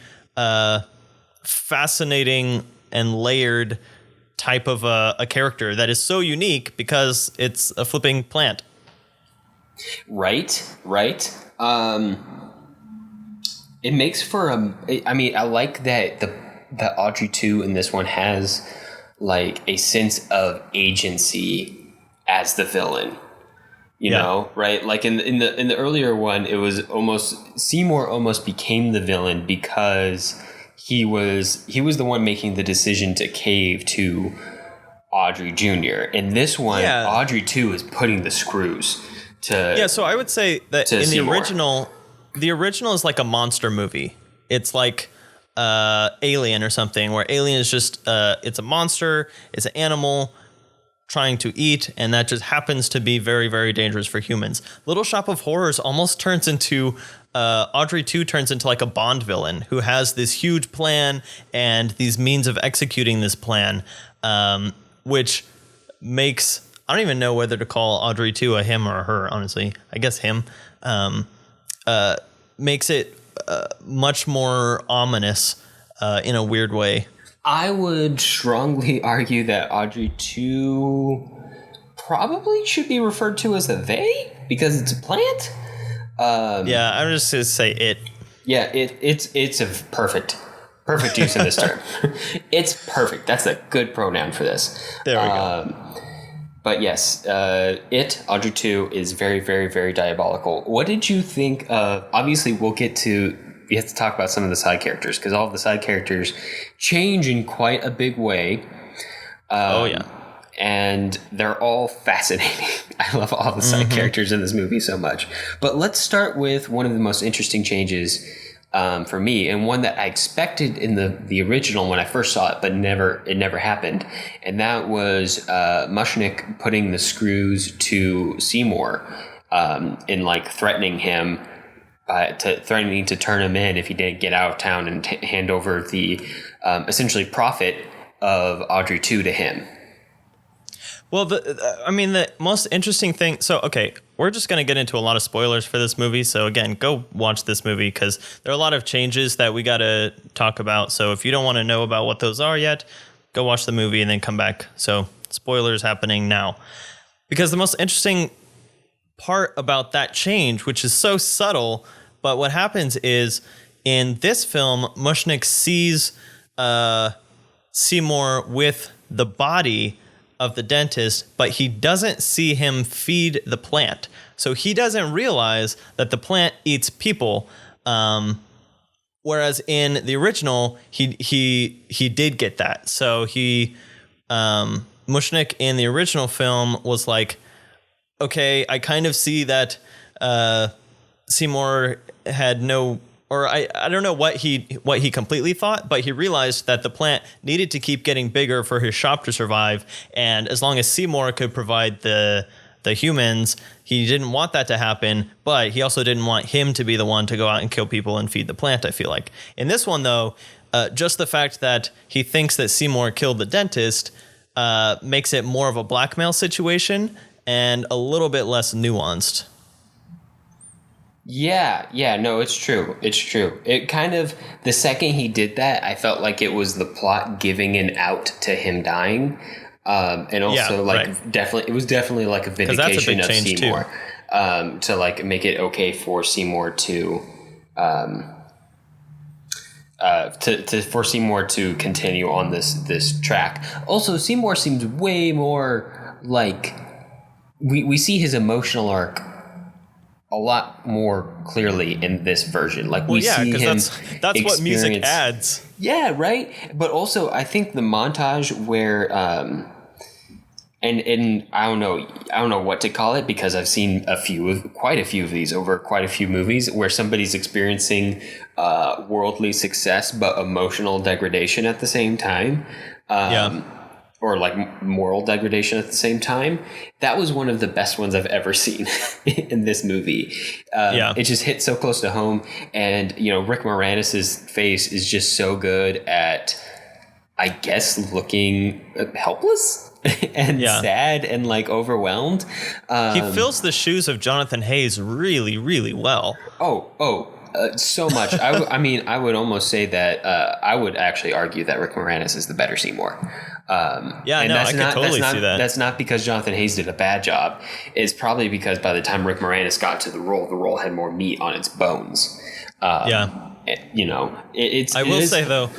fascinating and layered type of a character that is so unique because it's a flipping plant. Right. It makes for I mean, I like that the Audrey 2 in this one has like a sense of agency as the villain, you know, right? Like in the earlier one, it was almost Seymour almost became the villain because he was the one making the decision to cave to Audrey Jr. In this one, Audrey 2 is putting the screws to. Yeah, so I would say that in Seymour. the original is like a monster movie. It's like Alien or something, where Alien is just it's a monster, it's an animal trying to eat, and that just happens to be very, very dangerous for humans. Little Shop of Horrors almost turns into Audrey 2 turns into like a Bond villain who has this huge plan and these means of executing this plan, which makes, I don't even know whether to call Audrey 2 a him or a her, honestly. I guess him. Makes it much more ominous in a weird way. I would strongly argue that Audrey 2 probably should be referred to as a they because it's a plant. Yeah, I'm just going to say it. Yeah, it's a perfect use of this term. It's perfect. That's a good pronoun for this. There we go. But yes, Audrey 2 is very, very, very diabolical. What did you think of, obviously we have to talk about some of the side characters because all of the side characters change in quite a big way. And they're all fascinating. I love all the side characters in this movie so much. But let's start with one of the most interesting changes for me, and one that I expected in the original when I first saw it, but it never happened. And that was Mushnik putting the screws to Seymour in like threatening him. Threatening to turn him in if he didn't get out of town and hand over the essentially profit of Audrey 2 to him. Well, the most interesting thing. So, okay, we're just going to get into a lot of spoilers for this movie. So, again, go watch this movie because there are a lot of changes that we got to talk about. So, if you don't want to know about what those are yet, go watch the movie and then come back. So, spoilers happening now. Because the most interesting part about that change, which is so subtle, but what happens is in this film, Mushnik sees Seymour with the body of the dentist, but he doesn't see him feed the plant. So he doesn't realize that the plant eats people. Whereas in the original, he did get that. So Mushnick in the original film was like, okay, I kind of see that Seymour had no, or I don't know what he completely thought, but he realized that the plant needed to keep getting bigger for his shop to survive. And as long as Seymour could provide the humans, he didn't want that to happen, but he also didn't want him to be the one to go out and kill people and feed the plant, I feel like. In this one, though, just the fact that he thinks that Seymour killed the dentist makes it more of a blackmail situation and a little bit less nuanced. Yeah, no, it's true. It's true. It kind of, the second he did that, I felt like it was the plot giving an out to him dying. And also, definitely, it was definitely like a vindication of Seymour, to like make it okay for Seymour to continue on this track. Also, Seymour seems way more like we see his emotional arc a lot more clearly in this version. Like we see him. That's what music adds. Yeah, right. But also, I think the montage where and I don't know what to call it, because I've seen quite a few of these over quite a few movies where somebody's experiencing worldly success but emotional degradation at the same time. Or like moral degradation at the same time. That was one of the best ones I've ever seen in this movie. It just hit so close to home. And, Rick Moranis' face is just so good at, I guess, looking helpless and sad and like overwhelmed. He fills the shoes of Jonathan Hayes really, really well. So much. I would almost say that I would actually argue that Rick Moranis is the better Seymour. I could totally see that. That's not because Jonathan Hayes did a bad job. It's probably because by the time Rick Moranis got to the role had more meat on its bones. I will say, though,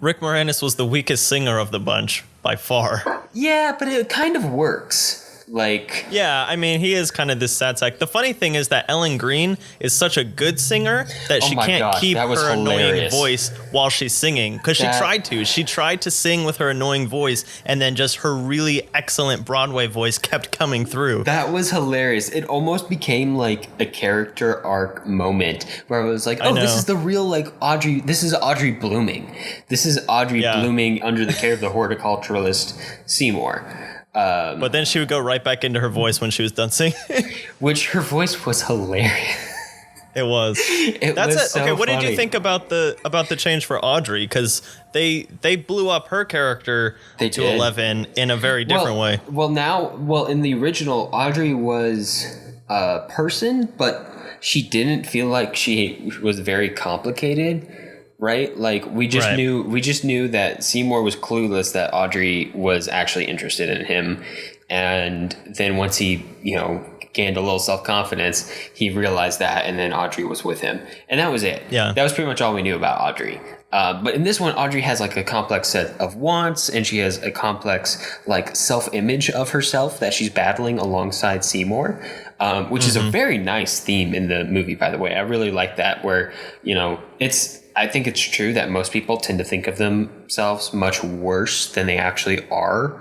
Rick Moranis was the weakest singer of the bunch by far. Yeah, but it kind of works. Like, yeah, I mean, he is kind of this sad sack. The funny thing is that Ellen Greene is such a good singer that she can't keep her annoying voice while she's singing, because she tried to sing with her annoying voice, and then just her really excellent Broadway voice kept coming through. That was hilarious. It almost became like a character arc moment where I was like, this is the real like Audrey. This is Audrey blooming. This is Audrey blooming under the care of the horticulturalist Seymour. But then she would go right back into her voice when she was done singing. Which her voice was hilarious. It was. Okay, what did you think about the change for Audrey? Because they blew up her character to 11 in a very different way. Well, in the original, Audrey was a person, but she didn't feel like she was very complicated. Right? Like we just knew that Seymour was clueless that Audrey was actually interested in him. And then once he, gained a little self-confidence, he realized that, and then Audrey was with him. And that was it. Yeah. That was pretty much all we knew about Audrey. But in this one, Audrey has like a complex set of wants, and she has a complex like self-image of herself that she's battling alongside Seymour, which is a very nice theme in the movie, by the way. I really like that, where, I think it's true that most people tend to think of themselves much worse than they actually are,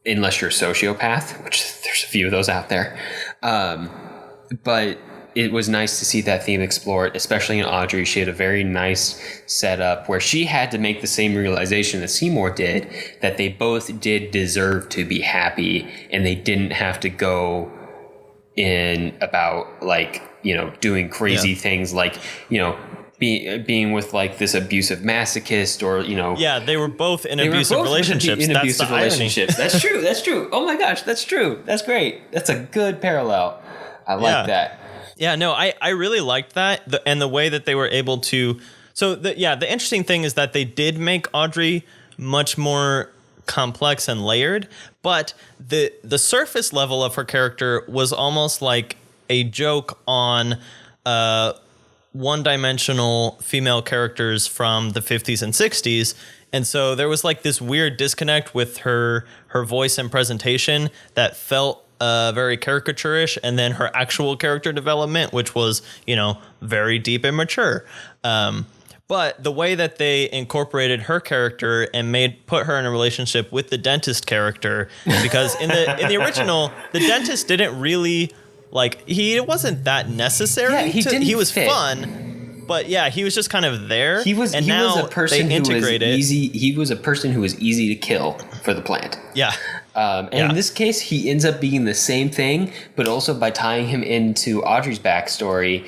unless you're a sociopath, which there's a few of those out there. But it was nice to see that theme explored, especially in Audrey. She had a very nice setup where she had to make the same realization that Seymour did, that they both did deserve to be happy, and they didn't have to go in about like, doing crazy things like, being with like this abusive masochist or, they were both in abusive relationships. That's true. That's true. Oh my gosh, that's true. That's great. That's a good parallel. I like that. Yeah, no, I really liked that. And the way that they were able to. So the interesting thing is that they did make Audrey much more complex and layered, but the surface level of her character was almost like a joke on one-dimensional female characters from the 50s and 60s, And so there was like this weird disconnect with her voice and presentation that felt very caricaturish, and then her actual character development, which was, very deep and mature. But the way that they incorporated her character and put her in a relationship with the dentist character, because in the original, the dentist didn't really he wasn't that necessary. Yeah, he was fit. fun, but yeah, he was just kind of there. He was a person who was easy. He was a person who was easy to kill for the plant. Yeah. In this case, he ends up being the same thing, but also by tying him into Audrey's backstory,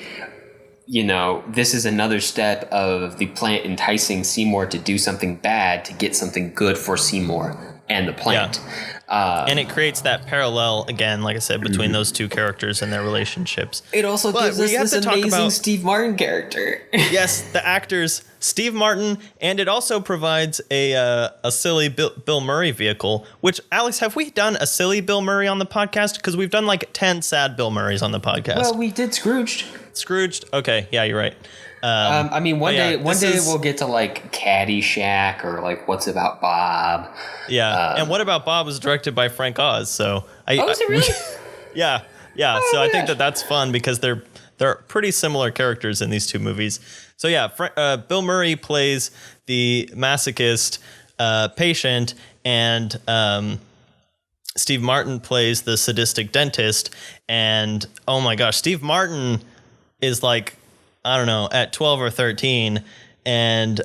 this is another step of the plant enticing Seymour to do something bad to get something good for Seymour and the plant. Yeah. And it creates that parallel, again, like I said, between those two characters and their relationships. It also gives us this amazing Steve Martin character. Yes, the actors, Steve Martin, and it also provides a silly Bill Murray vehicle, which, Alex, have we done a silly Bill Murray on the podcast? Because we've done 10 sad Bill Murrays on the podcast. Well, we did Scrooged. Scrooged? Okay, yeah, you're right. One day we'll get to Caddyshack or What's About Bob. Yeah, and What About Bob was directed by Frank Oz. So is it really? Yeah. So I think that's fun because they're pretty similar characters in these two movies. So yeah, Bill Murray plays the masochist patient, and Steve Martin plays the sadistic dentist. And oh my gosh, Steve Martin is I don't know, at 12 or 13, and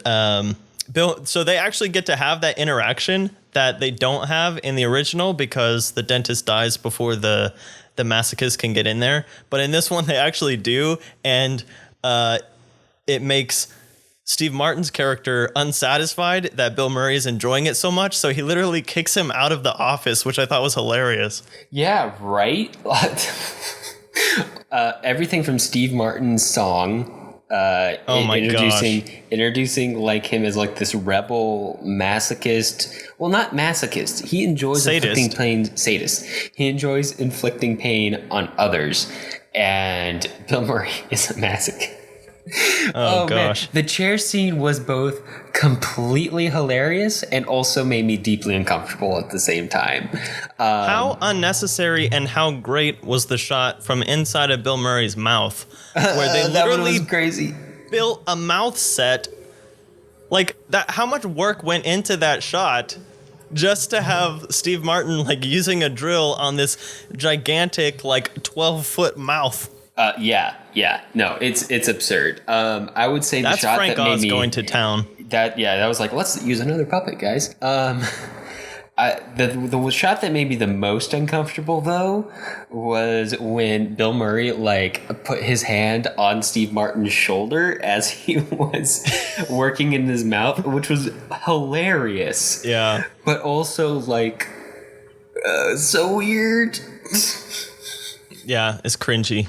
Bill. So they actually get to have that interaction that they don't have in the original because the dentist dies before the masochist can get in there. But in this one, they actually do, and it makes Steve Martin's character unsatisfied that Bill Murray is enjoying it so much, so he literally kicks him out of the office, which I thought was hilarious. Yeah, right. Everything from Steve Martin's song, introducing him as this rebel masochist. Well, not masochist. He enjoys inflicting pain. Sadist. He enjoys inflicting pain on others, and Bill Murray is a masochist. Oh gosh. Man. The chair scene was both completely hilarious and also made me deeply uncomfortable at the same time. How unnecessary and how great was the shot from inside of Bill Murray's mouth, where they literally crazy. built a mouth set that? How much work went into that shot just to have Steve Martin using a drill on this gigantic 12-foot mouth? Yeah. No, it's absurd. I would say that's the shot Frank that made Oz me going to town. That was let's use another puppet, guys. The shot that made me the most uncomfortable though was when Bill Murray put his hand on Steve Martin's shoulder as he was working in his mouth, which was hilarious. Yeah, but also so weird. Yeah, it's cringy.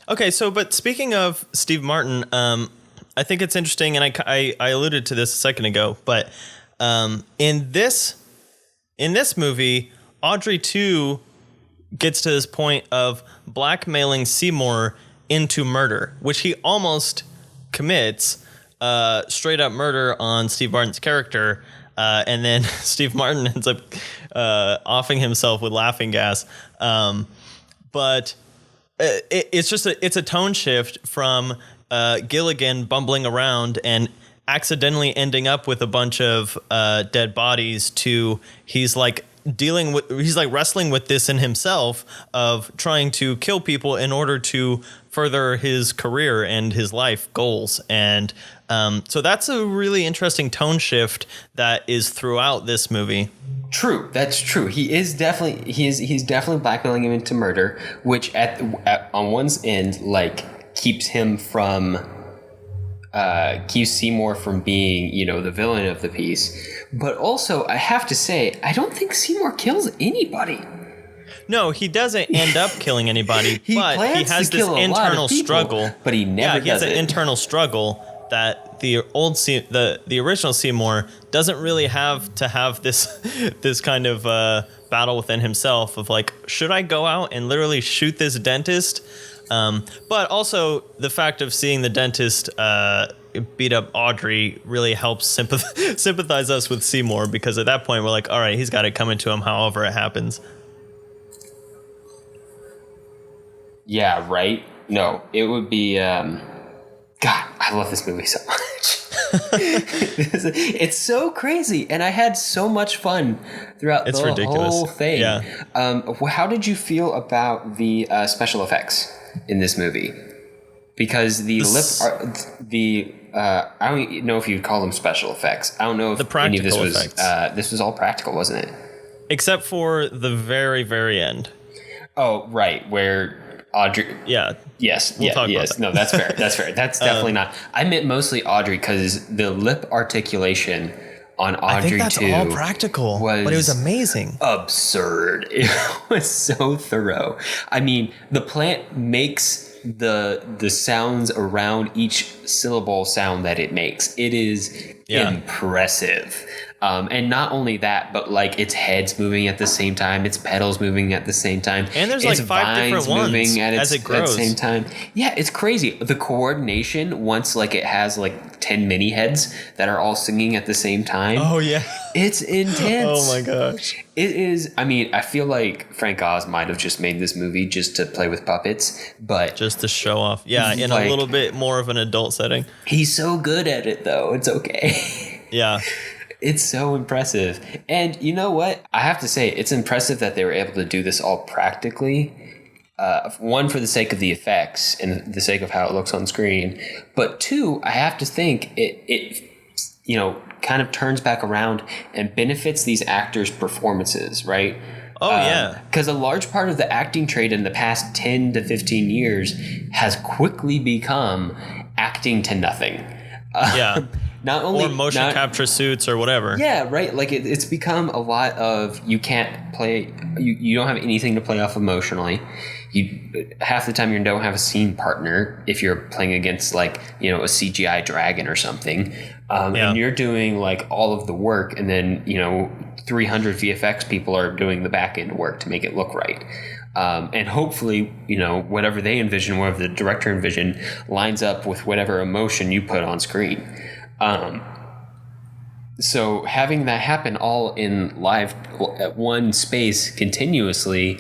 Okay, so but speaking of Steve Martin, I think it's interesting, and I alluded to this a second ago, but in this movie, Audrey too gets to this point of blackmailing Seymour into murder, which he almost commits, straight up murder on Steve Martin's character, and then Steve Martin ends up offing himself with laughing gas, but. It's a tone shift from Gilligan bumbling around and accidentally ending up with a bunch of dead bodies to he's wrestling with this in himself of trying to kill people in order to further his career and his life goals. And so that's a really interesting tone shift that is throughout this movie. True, that's true. He's definitely blackmailing him into murder, which on one's end keeps him from keeps Seymour from being the villain of the piece. But also, I have to say, I don't think Seymour kills anybody. No, he doesn't end up killing anybody, but he has this kill internal people, struggle. But he never does it. He has an internal struggle that the original Seymour doesn't really have to have this kind of battle within himself of should I go out and literally shoot this dentist? But also the fact of seeing the dentist beat up Audrey really helps sympathize us with Seymour, because at that point we're like, all right, he's got it coming to him however it happens. Yeah, right? No, it would be... God, I love this movie so much. It's so crazy, and I had so much fun throughout the ridiculous. Whole thing. Yeah. How did you feel about the special effects in this movie? Because I don't even know if you'd call them special effects. I don't know if any of this was this was all practical, wasn't it? Except for the very, very end. Oh, right, where Audrey. Yeah. Yes. We'll talk about that. No, that's fair. That's fair. That's definitely not. I meant mostly Audrey, because the lip articulation on Audrey, I think that's too, all practical, but it was amazing. Absurd. It was so thorough. I mean, the plant makes the sounds around each syllable sound that it makes. It is impressive. And not only that, but like its head's moving at the same time, its petals moving at the same time, and there's its like 5 different ones moving as it grows at the same time. Yeah, it's crazy. The coordination, once like it has like 10 mini heads that are all singing at the same time. Oh yeah, it's intense. Oh my gosh, it is. I mean, I feel like Frank Oz might have just made this movie just to play with puppets, but just to show off. Yeah, in like, a little bit more of an adult setting. He's so good at it, though. It's okay. Yeah. It's so impressive. And you know what? I have to say, it's impressive that they were able to do this all practically. One, for the sake of the effects and the sake of how it looks on screen. But two, I have to think it kind of turns back around and benefits these actors' performances, right? Oh, yeah. Because a large part of the acting trade in the past 10 to 15 years has quickly become acting to nothing. Yeah. Not only or motion capture suits or whatever. Yeah, right. Like it's become a lot of you can't play. You don't have anything to play off emotionally. You half the time you don't have a scene partner if you're playing against like a CGI dragon or something, and you're doing like all of the work, and then 300 VFX people are doing the back end work to make it look right. And hopefully, whatever they envision, whatever the director envisioned, lines up with whatever emotion you put on screen. So having that happen all in live at one space continuously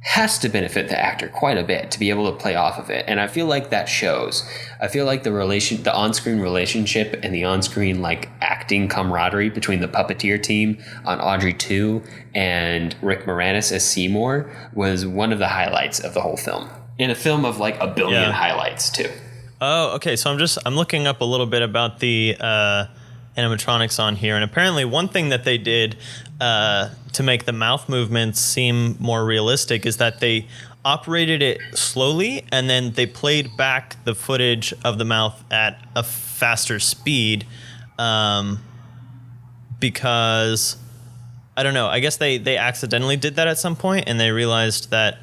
has to benefit the actor quite a bit to be able to play off of it. And I feel like that shows. I feel like the on-screen relationship and the on-screen like acting camaraderie between the puppeteer team on Audrey 2 and Rick Moranis as Seymour was one of the highlights of the whole film. In a film of like a billion highlights too. Oh, okay. So I'm looking up a little bit about the animatronics on here, and apparently one thing that they did to make the mouth movements seem more realistic is that they operated it slowly, and then they played back the footage of the mouth at a faster speed, because I don't know. I guess they accidentally did that at some point, and they realized that.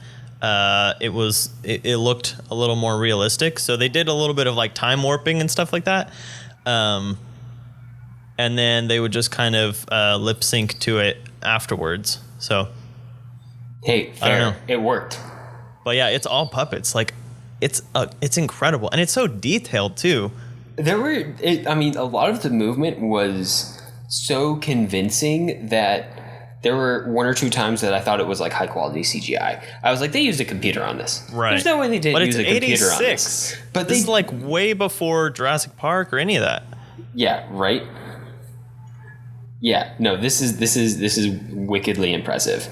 It looked a little more realistic, so they did a little bit of like time warping and stuff like that, and then they would just kind of lip sync to it afterwards. So, hey, fair. I don't know. It worked. But yeah, it's all puppets. Like, it's incredible, and it's so detailed too. A lot of the movement was so convincing that. There were one or two times that I thought it was like high quality CGI. I was like, they used a computer on this. Right. There's no way they didn't use a computer on this. But this is like way before Jurassic Park or any of that. Yeah, right? Yeah, no, this is wickedly impressive.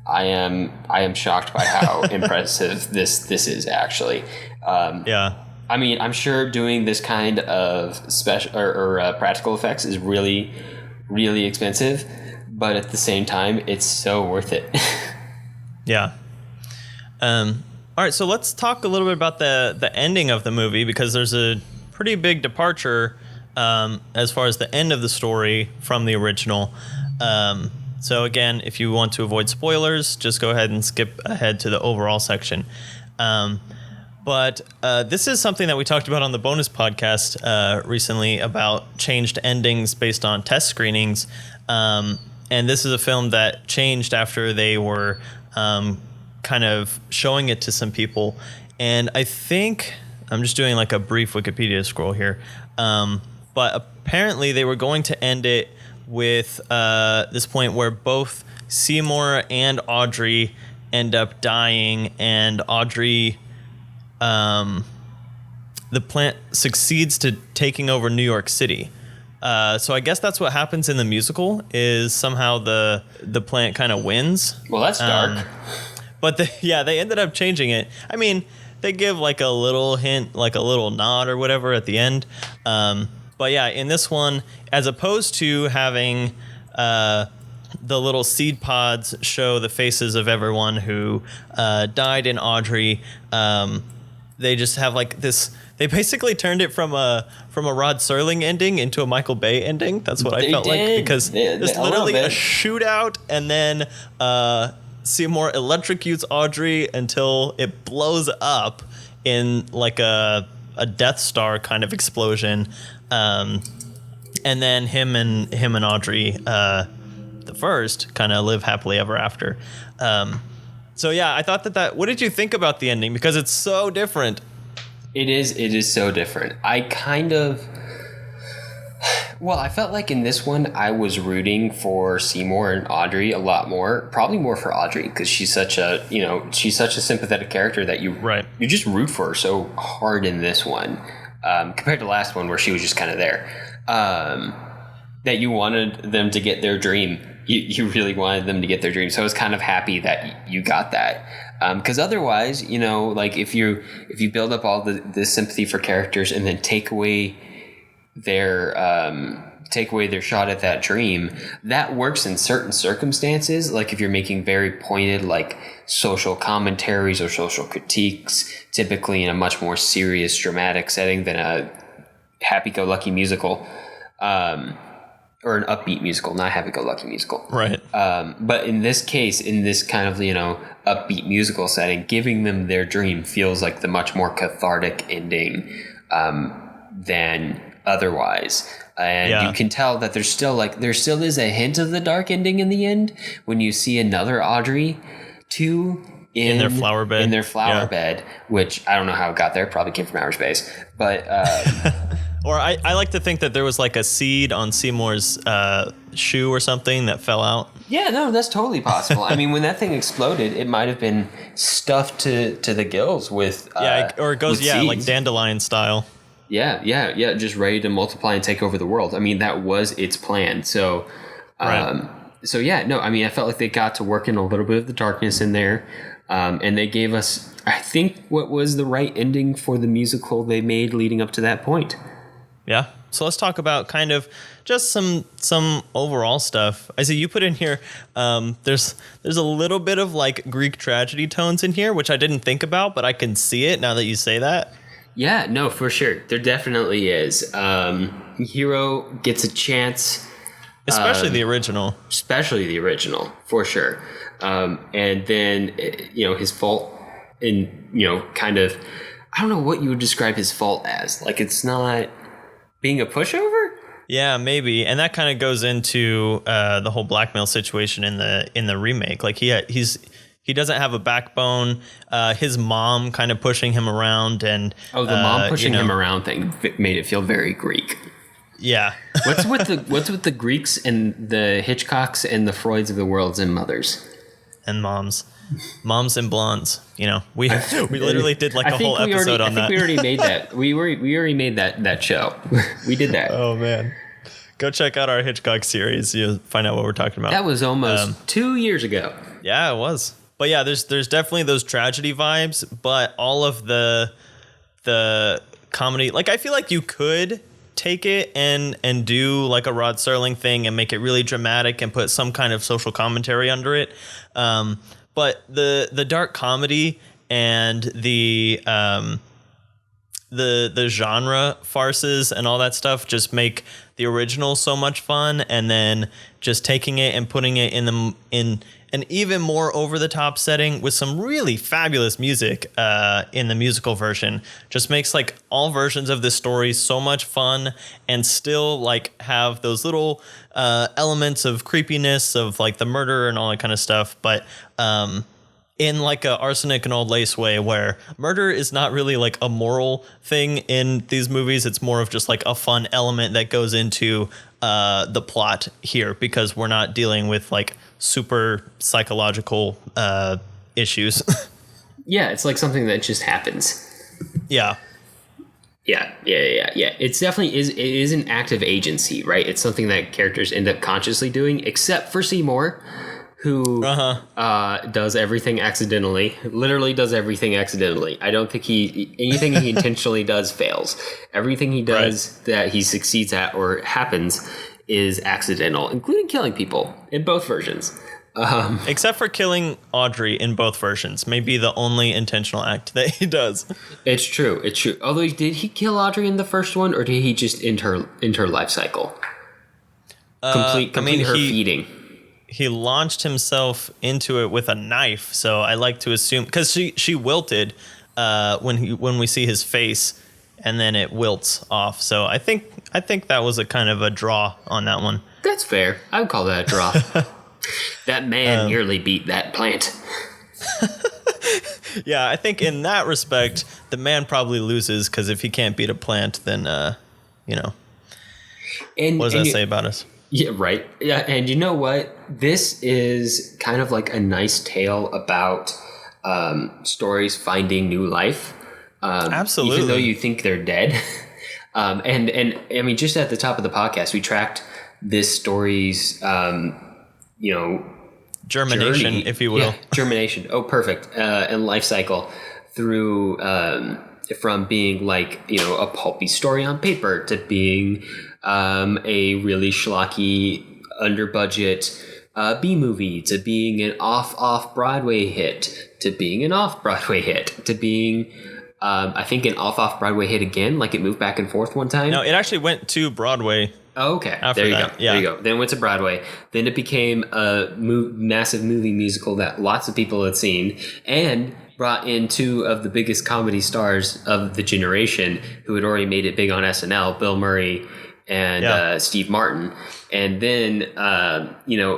I am shocked by how impressive this is actually. Yeah. I mean, I'm sure doing this kind of special or practical effects is really, really expensive. But at the same time, it's so worth it. Yeah. All right, so let's talk a little bit about the ending of the movie, because there's a pretty big departure as far as the end of the story from the original. So again, if you want to avoid spoilers, just go ahead and skip ahead to the overall section. But this is something that we talked about on the bonus podcast recently about changed endings based on test screenings. And this is a film that changed after they were kind of showing it to some people. And I think, I'm just doing like a brief Wikipedia scroll here. But apparently they were going to end it with this point where both Seymour and Audrey end up dying, and Audrey, the plant succeeds to taking over New York City. So I guess that's what happens in the musical, is somehow the plant kind of wins. Well, that's dark. But they ended up changing it. I mean, they give like a little hint, like a little nod or whatever at the end. But yeah, in this one, as opposed to having the little seed pods show the faces of everyone who died in Audrey, they just have like this. They basically turned it from a Rod Serling ending into a Michael Bay ending. That's what I felt like, because there's literally a shootout, and then Seymour electrocutes Audrey until it blows up in like a Death Star kind of explosion, and then him and Audrey, the first, kind of live happily ever after. So yeah, I thought that. What did you think about the ending? Because it's so different. It is so different. I felt like in this one I was rooting for Seymour and Audrey a lot more, probably more for Audrey, because she's such a sympathetic character that you just root for her so hard in this one, compared to the last one where she was just kind of there, that you wanted them to get their dream. You really wanted them to get their dream. So I was kind of happy that you got that. Because otherwise, like if you build up all the sympathy for characters and then take away their shot at that dream, that works in certain circumstances. Like if you're making very pointed like social commentaries or social critiques, typically in a much more serious dramatic setting than a happy-go-lucky musical, or an upbeat musical, not happy-go-lucky musical. Right. But in this case, in this kind of, upbeat musical setting, giving them their dream feels like the much more cathartic ending than otherwise. And you can tell that there still is a hint of the dark ending in the end when you see another Audrey in their flower bed, which I don't know how it got there. Probably came from outer space. But or I like to think that there was like a seed on Seymour's shoe or something that fell out. Yeah, no, that's totally possible. I mean, when that thing exploded, it might have been stuffed to the gills with or it goes seeds. Like dandelion style. Yeah, just ready to multiply and take over the world. I mean, that was its plan. So, so yeah, no, I mean, I felt like they got to work in a little bit of the darkness in there, and they gave us, I think, what was the right ending for the musical they made leading up to that point. Yeah. So let's talk about kind of just some overall stuff. I see you put in here, there's a little bit of like Greek tragedy tones in here, which I didn't think about, but I can see it now that you say that. Yeah, no, for sure. There definitely is. Hero gets a chance. Especially the original. Especially the original, for sure. And then, his fault in, kind of, I don't know what you would describe his fault as. Like, it's not being a pushover? Yeah, maybe. And that kind of goes into the whole blackmail situation in the remake. Like he doesn't have a backbone. His mom kind of pushing him around, and the mom pushing him around thing made it feel very Greek. Yeah. What's with the Greeks and the Hitchcocks and the Freuds of the worlds and mothers and moms and blondes? We literally did like a whole episode on that. I think we already made that. We already made that show. We did that. Oh man. Go check out our Hitchcock series. You'll find out what we're talking about. That was almost 2 years ago. Yeah, it was. But yeah, there's definitely those tragedy vibes, but all of the comedy, like I feel like you could take it and do like a Rod Serling thing and make it really dramatic and put some kind of social commentary under it. But the dark comedy and the genre farces and all that stuff just make the original so much fun, and then just taking it and putting it in an even more over the top setting with some really fabulous music in the musical version just makes like all versions of this story so much fun, and still like have those little elements of creepiness of like the murder and all that kind of stuff, but in like a arsenic and old lace way, where murder is not really like a moral thing in these movies. It's more of just like a fun element that goes into the plot here, because we're not dealing with like super psychological issues. Yeah, it's like something that just happens. Yeah. Yeah. It's definitely it is an act of agency, right? It's something that characters end up consciously doing, except for Seymour, who does everything accidentally. Literally does everything accidentally. I don't think anything he intentionally does fails. Everything he does that he succeeds at or happens is accidental, including killing people in both versions. Except for killing Audrey in both versions, maybe the only intentional act that he does. It's true. Although, did he kill Audrey in the first one, or did he just end her life cycle? Complete her feeding. He launched himself into it with a knife, so I like to assume, because she wilted when we see his face, and then it wilts off. So I think that was a kind of a draw on that one. That's fair. I would call that a draw. That man nearly beat that plant. Yeah, I think in that respect, the man probably loses, because if he can't beat a plant, then, what does that say about us? Yeah, right. Yeah, and you know what? This is kind of like a nice tale about stories finding new life. Absolutely. Even though you think they're dead. And I mean, just at the top of the podcast, we tracked this story's germination, journey, if you will. Yeah, germination. Oh, perfect. And life cycle through from being like, a pulpy story on paper to being a really schlocky, under budget B movie, to being an off Broadway hit, to being an off Broadway hit, to being I think an off Broadway hit again. Like, it moved back and forth one time. No, it actually went to Broadway. Oh, okay. After there you that, go. yeah. There you go. Then it went to Broadway. Then it became a massive movie musical that lots of people had seen, and brought in two of the biggest comedy stars of the generation who had already made it big on SNL, Bill Murray and Steve Martin. And then,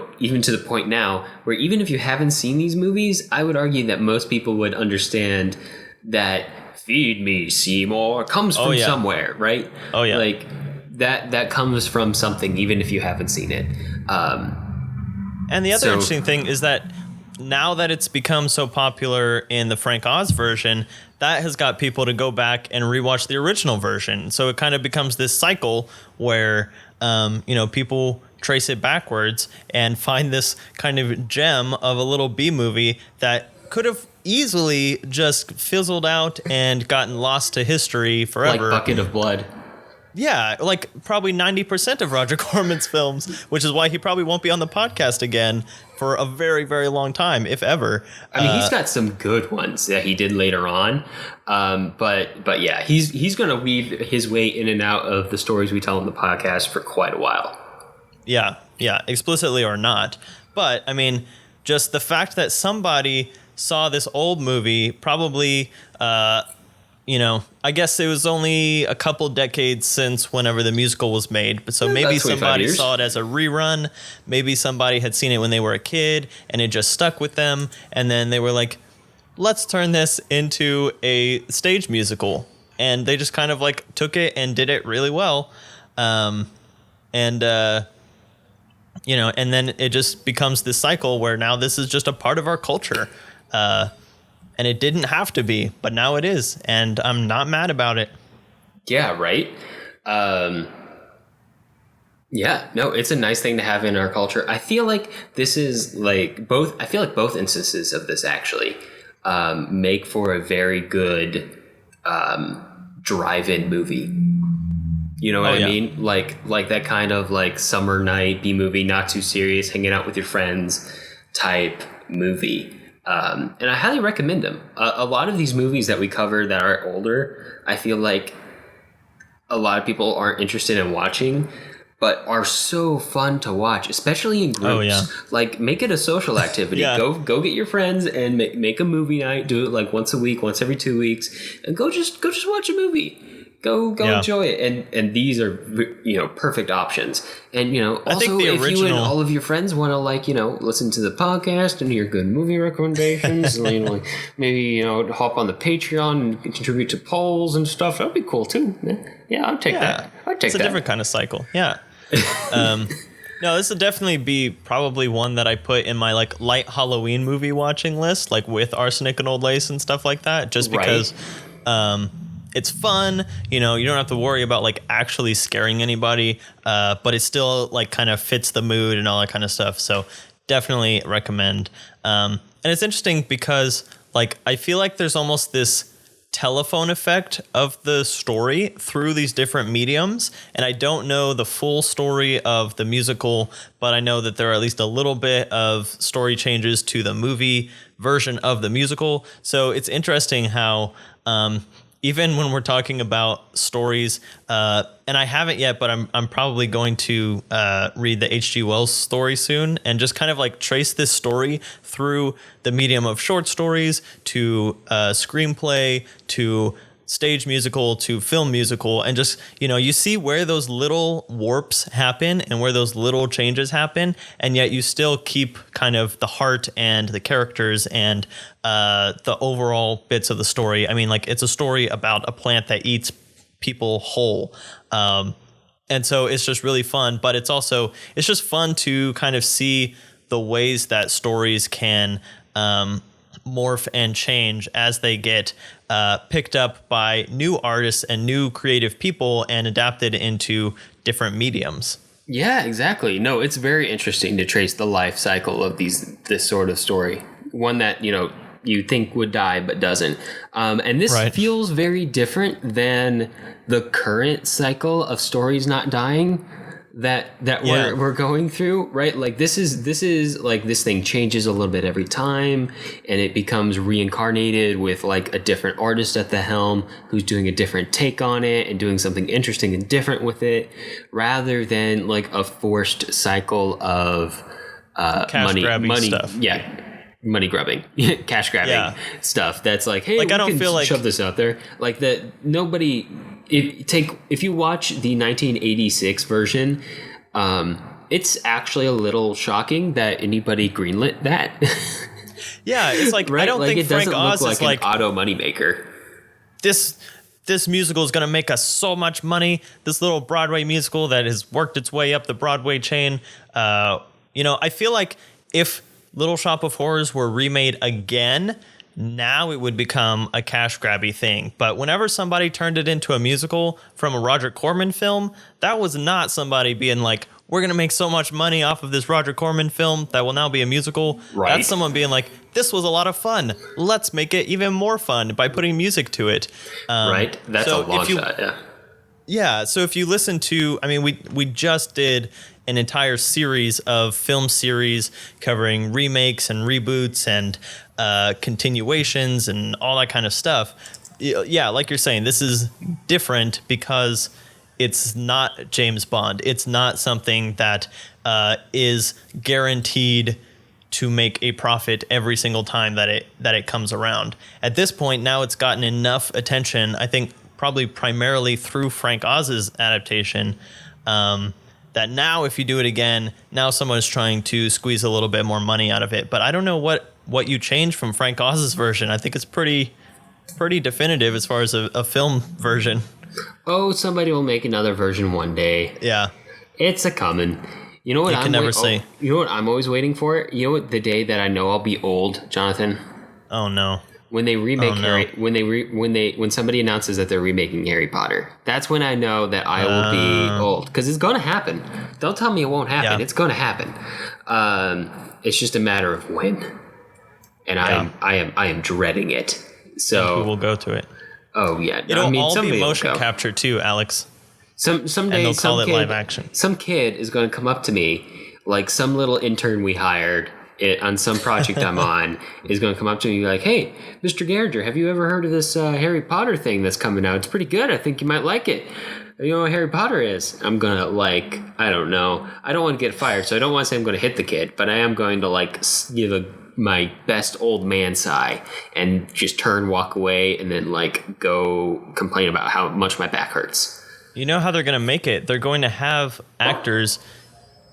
even to the point now where even if you haven't seen these movies, I would argue that most people would understand that "Feed Me, Seymour" comes from somewhere, right? Oh, yeah. Like, that comes from something, even if you haven't seen it. And the other interesting thing is that now that it's become so popular in the Frank Oz version, that has got people to go back and rewatch the original version. So it kind of becomes this cycle where, people trace it backwards and find this kind of gem of a little B movie that could have easily just fizzled out and gotten lost to history forever. Like Bucket of Blood. Yeah, like probably 90% of Roger Corman's films, which is why he probably won't be on the podcast again for a very, very long time, if ever. I mean, he's got some good ones that he did later on. But yeah, he's going to weave his way in and out of the stories we tell on the podcast for quite a while. Yeah, explicitly or not. But, I mean, just the fact that somebody saw this old movie, probably... I guess it was only a couple decades since whenever the musical was made. But so maybe somebody saw it as a rerun. Maybe somebody had seen it when they were a kid and it just stuck with them. And then they were like, let's turn this into a stage musical. And they just kind of like took it and did it really well. And then it just becomes this cycle where now this is just a part of our culture. And it didn't have to be, but now it is. And I'm not mad about it. Yeah, right? It's a nice thing to have in our culture. I feel like this is like both instances of this actually make for a very good drive-in movie. You know what I mean? Like that kind of like summer night B movie, not too serious, hanging out with your friends type movie. And I highly recommend them. A lot of these movies that we cover that are older, I feel like a lot of people aren't interested in watching, but are so fun to watch, especially in groups. Oh, yeah. Like, make it a social activity. Yeah. Go get your friends and make a movie night. Do it like once a week, once every 2 weeks, and go just watch a movie. Go Yeah. enjoy it. And these are, perfect options. And, I think also the if you and original- all of your friends want to listen to the podcast and hear good movie recommendations, and, maybe, hop on the Patreon and contribute to polls and stuff, that'd be cool too. Yeah, I'd take that. I'd take It's a that. different kind of cycle. Yeah. No, this would definitely be probably one that I put in my like light Halloween movie watching list, like with Arsenic and Old Lace and stuff like that, just because it's fun. You don't have to worry about like actually scaring anybody, but it still like kind of fits the mood and all that kind of stuff. So definitely recommend. And it's interesting because like I feel like there's almost this telephone effect of the story through these different mediums, and I don't know the full story of the musical, but I know that there are at least a little bit of story changes to the movie version of the musical. So it's interesting how even when we're talking about stories, and I haven't yet, but I'm probably going to read the H.G. Wells story soon and just kind of like trace this story through the medium of short stories to screenplay to stage musical to film musical, and just you see where those little warps happen and where those little changes happen, and yet you still keep kind of the heart and the characters and the overall bits of the story. I mean, like, it's a story about a plant that eats people whole, and so it's just really fun. But it's just fun to kind of see the ways that stories can morph and change as they get picked up by new artists and new creative people and adapted into different mediums. Yeah, exactly. No, it's very interesting to trace the life cycle of this sort of story. One that, you think would die but doesn't. And this feels very different than the current cycle of stories not dying that we're going through, right? Like this is like, this thing changes a little bit every time, and it becomes reincarnated with like a different artist at the helm who's doing a different take on it and doing something interesting and different with it, rather than like a forced cycle of money stuff. Money grubbing, cash grabbing stuff. That's like, hey, like, we I don't can feel like shove this out there. Like that, nobody. If you watch the 1986 version, it's actually a little shocking that anybody greenlit that. Yeah, it's like, right? I don't think it Frank doesn't Oz look is like like, an auto moneymaker. this musical is going to make us so much money. This little Broadway musical that has worked its way up the Broadway chain. I feel like if Little Shop of Horrors were remade again, now it would become a cash grabby thing. But whenever somebody turned it into a musical from a Roger Corman film, that was not somebody being like, we're going to make so much money off of this Roger Corman film that will now be a musical. Right. That's someone being like, this was a lot of fun. Let's make it even more fun by putting music to it. Right. That's a long shot. Yeah. Yeah. So if you listen to, I mean, we just did an entire series of film series covering remakes and reboots and continuations and all that kind of stuff. Yeah, like you're saying, this is different because it's not James Bond. It's not something that is guaranteed to make a profit every single time that it comes around. At this point, now it's gotten enough attention, I think probably primarily through Frank Oz's adaptation, that now if you do it again, now someone is trying to squeeze a little bit more money out of it. But I don't know what you change from Frank Oz's version. I think it's pretty definitive as far as a film version. Oh, somebody will make another version one day. Yeah. It's a coming. You know what? You can never say. You know what I'm always waiting for? You know what? The day that I know I'll be old, Jonathan. Oh no. When they remake when somebody announces that they're remaking Harry Potter, that's when I know that I will be old, because it's going to happen. Don't tell me it won't happen. Yeah. It's going to happen. It's just a matter of when, and I am dreading it. So we'll go to it. Oh yeah, It'll all be motion capture too, Alex. Someday, and they'll call it live action. Some kid is going to come up to me, like some little intern we hired on some project I'm on, is going to come up to me and be like, "Hey, Mr. Garinger, have you ever heard of this Harry Potter thing that's coming out? It's pretty good. I think you might like it. You know what Harry Potter is?" I'm going to I don't know. I don't want to get fired, so I don't want to say I'm going to hit the kid, but I am going to give my best old man sigh and just walk away, and then like go complain about how much my back hurts. You know how they're going to make it? They're going to have actors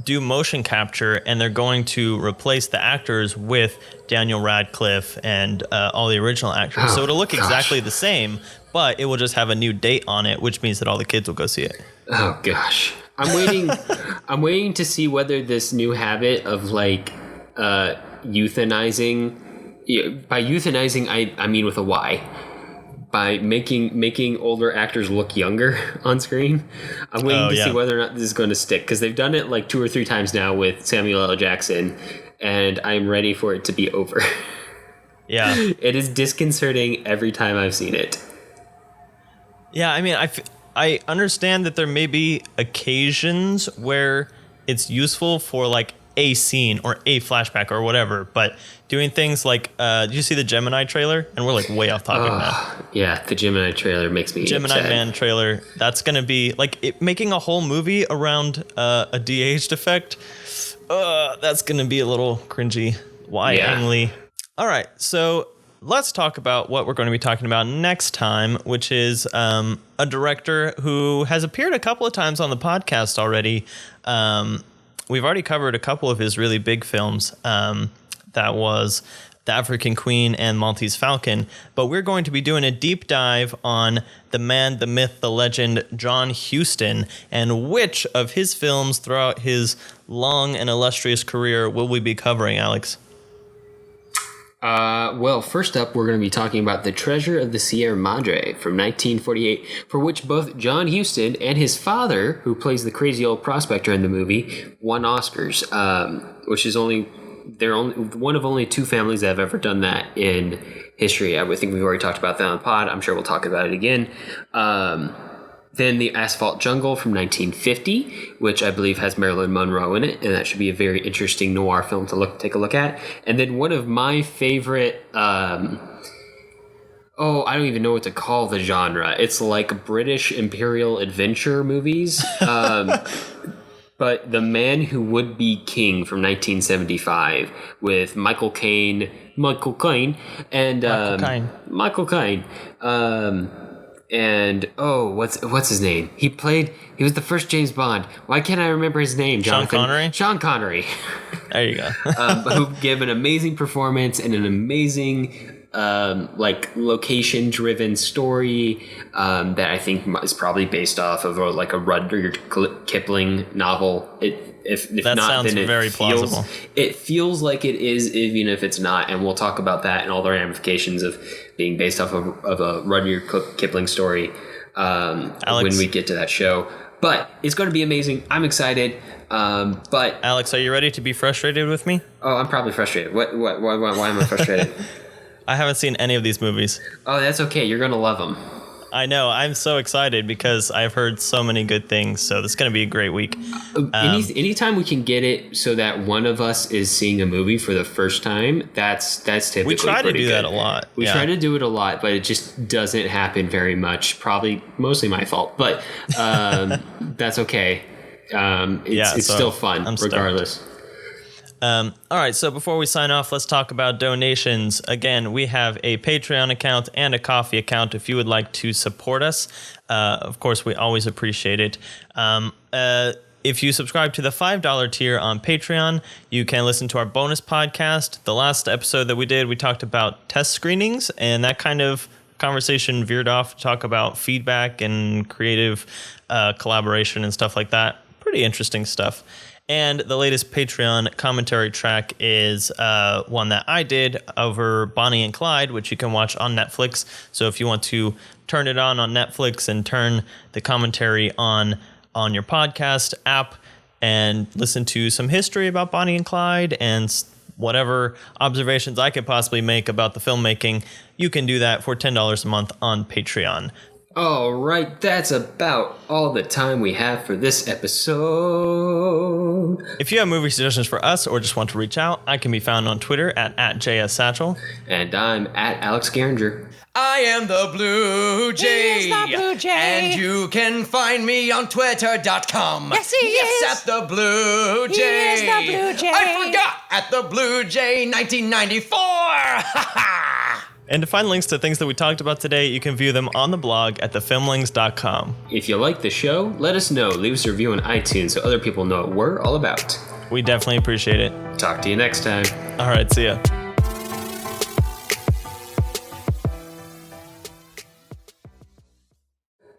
do motion capture, and they're going to replace the actors with Daniel Radcliffe and all the original actors. So it'll look exactly the same, but it will just have a new date on it, which means that all the kids will go see it. Oh gosh, I'm waiting. I'm waiting to see whether this new habit of like euthanizing. By euthanizing, I mean with a Y. By making older actors look younger on screen. I'm waiting to see whether or not this is going to stick, because they've done it like 2 or 3 times now with Samuel L. Jackson, and I'm ready for it to be over. Yeah. It is disconcerting every time I've seen it. Yeah, I mean, I understand that there may be occasions where it's useful for like a scene or a flashback or whatever, but doing things like did you see the Gemini trailer? And we're like way off topic now. Yeah, the Gemini trailer makes me Gemini upset. Man trailer, that's gonna be like making a whole movie around a de-aged effect. That's gonna be a little cringy. Why, Ang Lee? All right, so let's talk about what we're going to be talking about next time, which is a director who has appeared a couple of times on the podcast already. We've already covered a couple of his really big films. That was The African Queen and Maltese Falcon. But we're going to be doing a deep dive on the man, the myth, the legend, John Huston, and which of his films throughout his long and illustrious career will we be covering, Alex? Well, first up, we're going to be talking about The Treasure of the Sierra Madre from 1948, for which both John Huston and his father, who plays the crazy old prospector in the movie, won Oscars, which is they're only one of only 2 families that have ever done that in history. I think we've already talked about that on the pod. I'm sure we'll talk about it again. Then The Asphalt Jungle from 1950, which I believe has Marilyn Monroe in it, and that should be a very interesting noir film to take a look at. And then one of my favorite, I don't even know what to call the genre. It's like British Imperial adventure movies. But The Man Who Would Be King from 1975 with Michael Caine, and what's his name? He was the first James Bond. Why can't I remember his name, Jonathan? Sean Connery. There you go. Who gave an amazing performance and an amazing location-driven story that I think is probably based off of a Rudyard Kipling novel. If that not, sounds then very plausible. It feels like it is, even if it's not, and we'll talk about that and all the ramifications of being based off of a Rudyard Kipling story when we get to that show. But it's going to be amazing. I'm excited. But Alex, are you ready to be frustrated with me? Oh, I'm probably frustrated. Why am I frustrated? I haven't seen any of these movies. Oh, that's okay. You're going to love them. I know. I'm so excited because I've heard so many good things. So this is going to be a great week. Anytime we can get it so that one of us is seeing a movie for the first time, that's typically we try to do good. that a lot. We try to do it a lot, but it just doesn't happen very much. Probably mostly my fault, but that's okay. It's still fun regardless. All right, so before we sign off, let's talk about donations. Again, we have a Patreon account and a Ko-fi account if you would like to support us. Of course, we always appreciate it. If you subscribe to the $5 tier on Patreon, you can listen to our bonus podcast. The last episode that we did, we talked about test screenings, and that kind of conversation veered off to talk about feedback and creative collaboration and stuff like that. Pretty interesting stuff. And the latest Patreon commentary track is one that I did over Bonnie and Clyde, which you can watch on Netflix. So if you want to turn it on Netflix and turn the commentary on your podcast app and listen to some history about Bonnie and Clyde and whatever observations I could possibly make about the filmmaking, you can do that for $10 a month on Patreon. All right, that's about all the time we have for this episode. If you have movie suggestions for us or just want to reach out, I can be found on Twitter at JSSatchel. And I'm at Alex Garinger. I am the Blue Jay. He is the Blue Jay. And you can find me on Twitter.com. Yes, he is. Yes, at the Blue Jay. is the Blue Jay. I forgot, at the Blue Jay 1994. Ha ha. And to find links to things that we talked about today, you can view them on the blog at thefilmlings.com. If you like the show, let us know. Leave us a review on iTunes so other people know what we're all about. We definitely appreciate it. Talk to you next time. All right, see ya.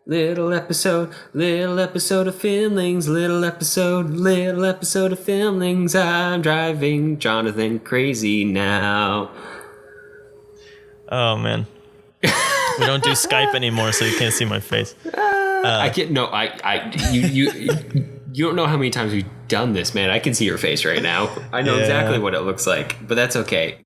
Little episode of Filmlings, little episode of Filmlings. I'm driving Jonathan crazy now. Oh, man. We don't do Skype anymore, so you can't see my face. I can't. No, you don't know how many times we've done this, man. I can see your face right now. I know exactly what it looks like, but that's okay.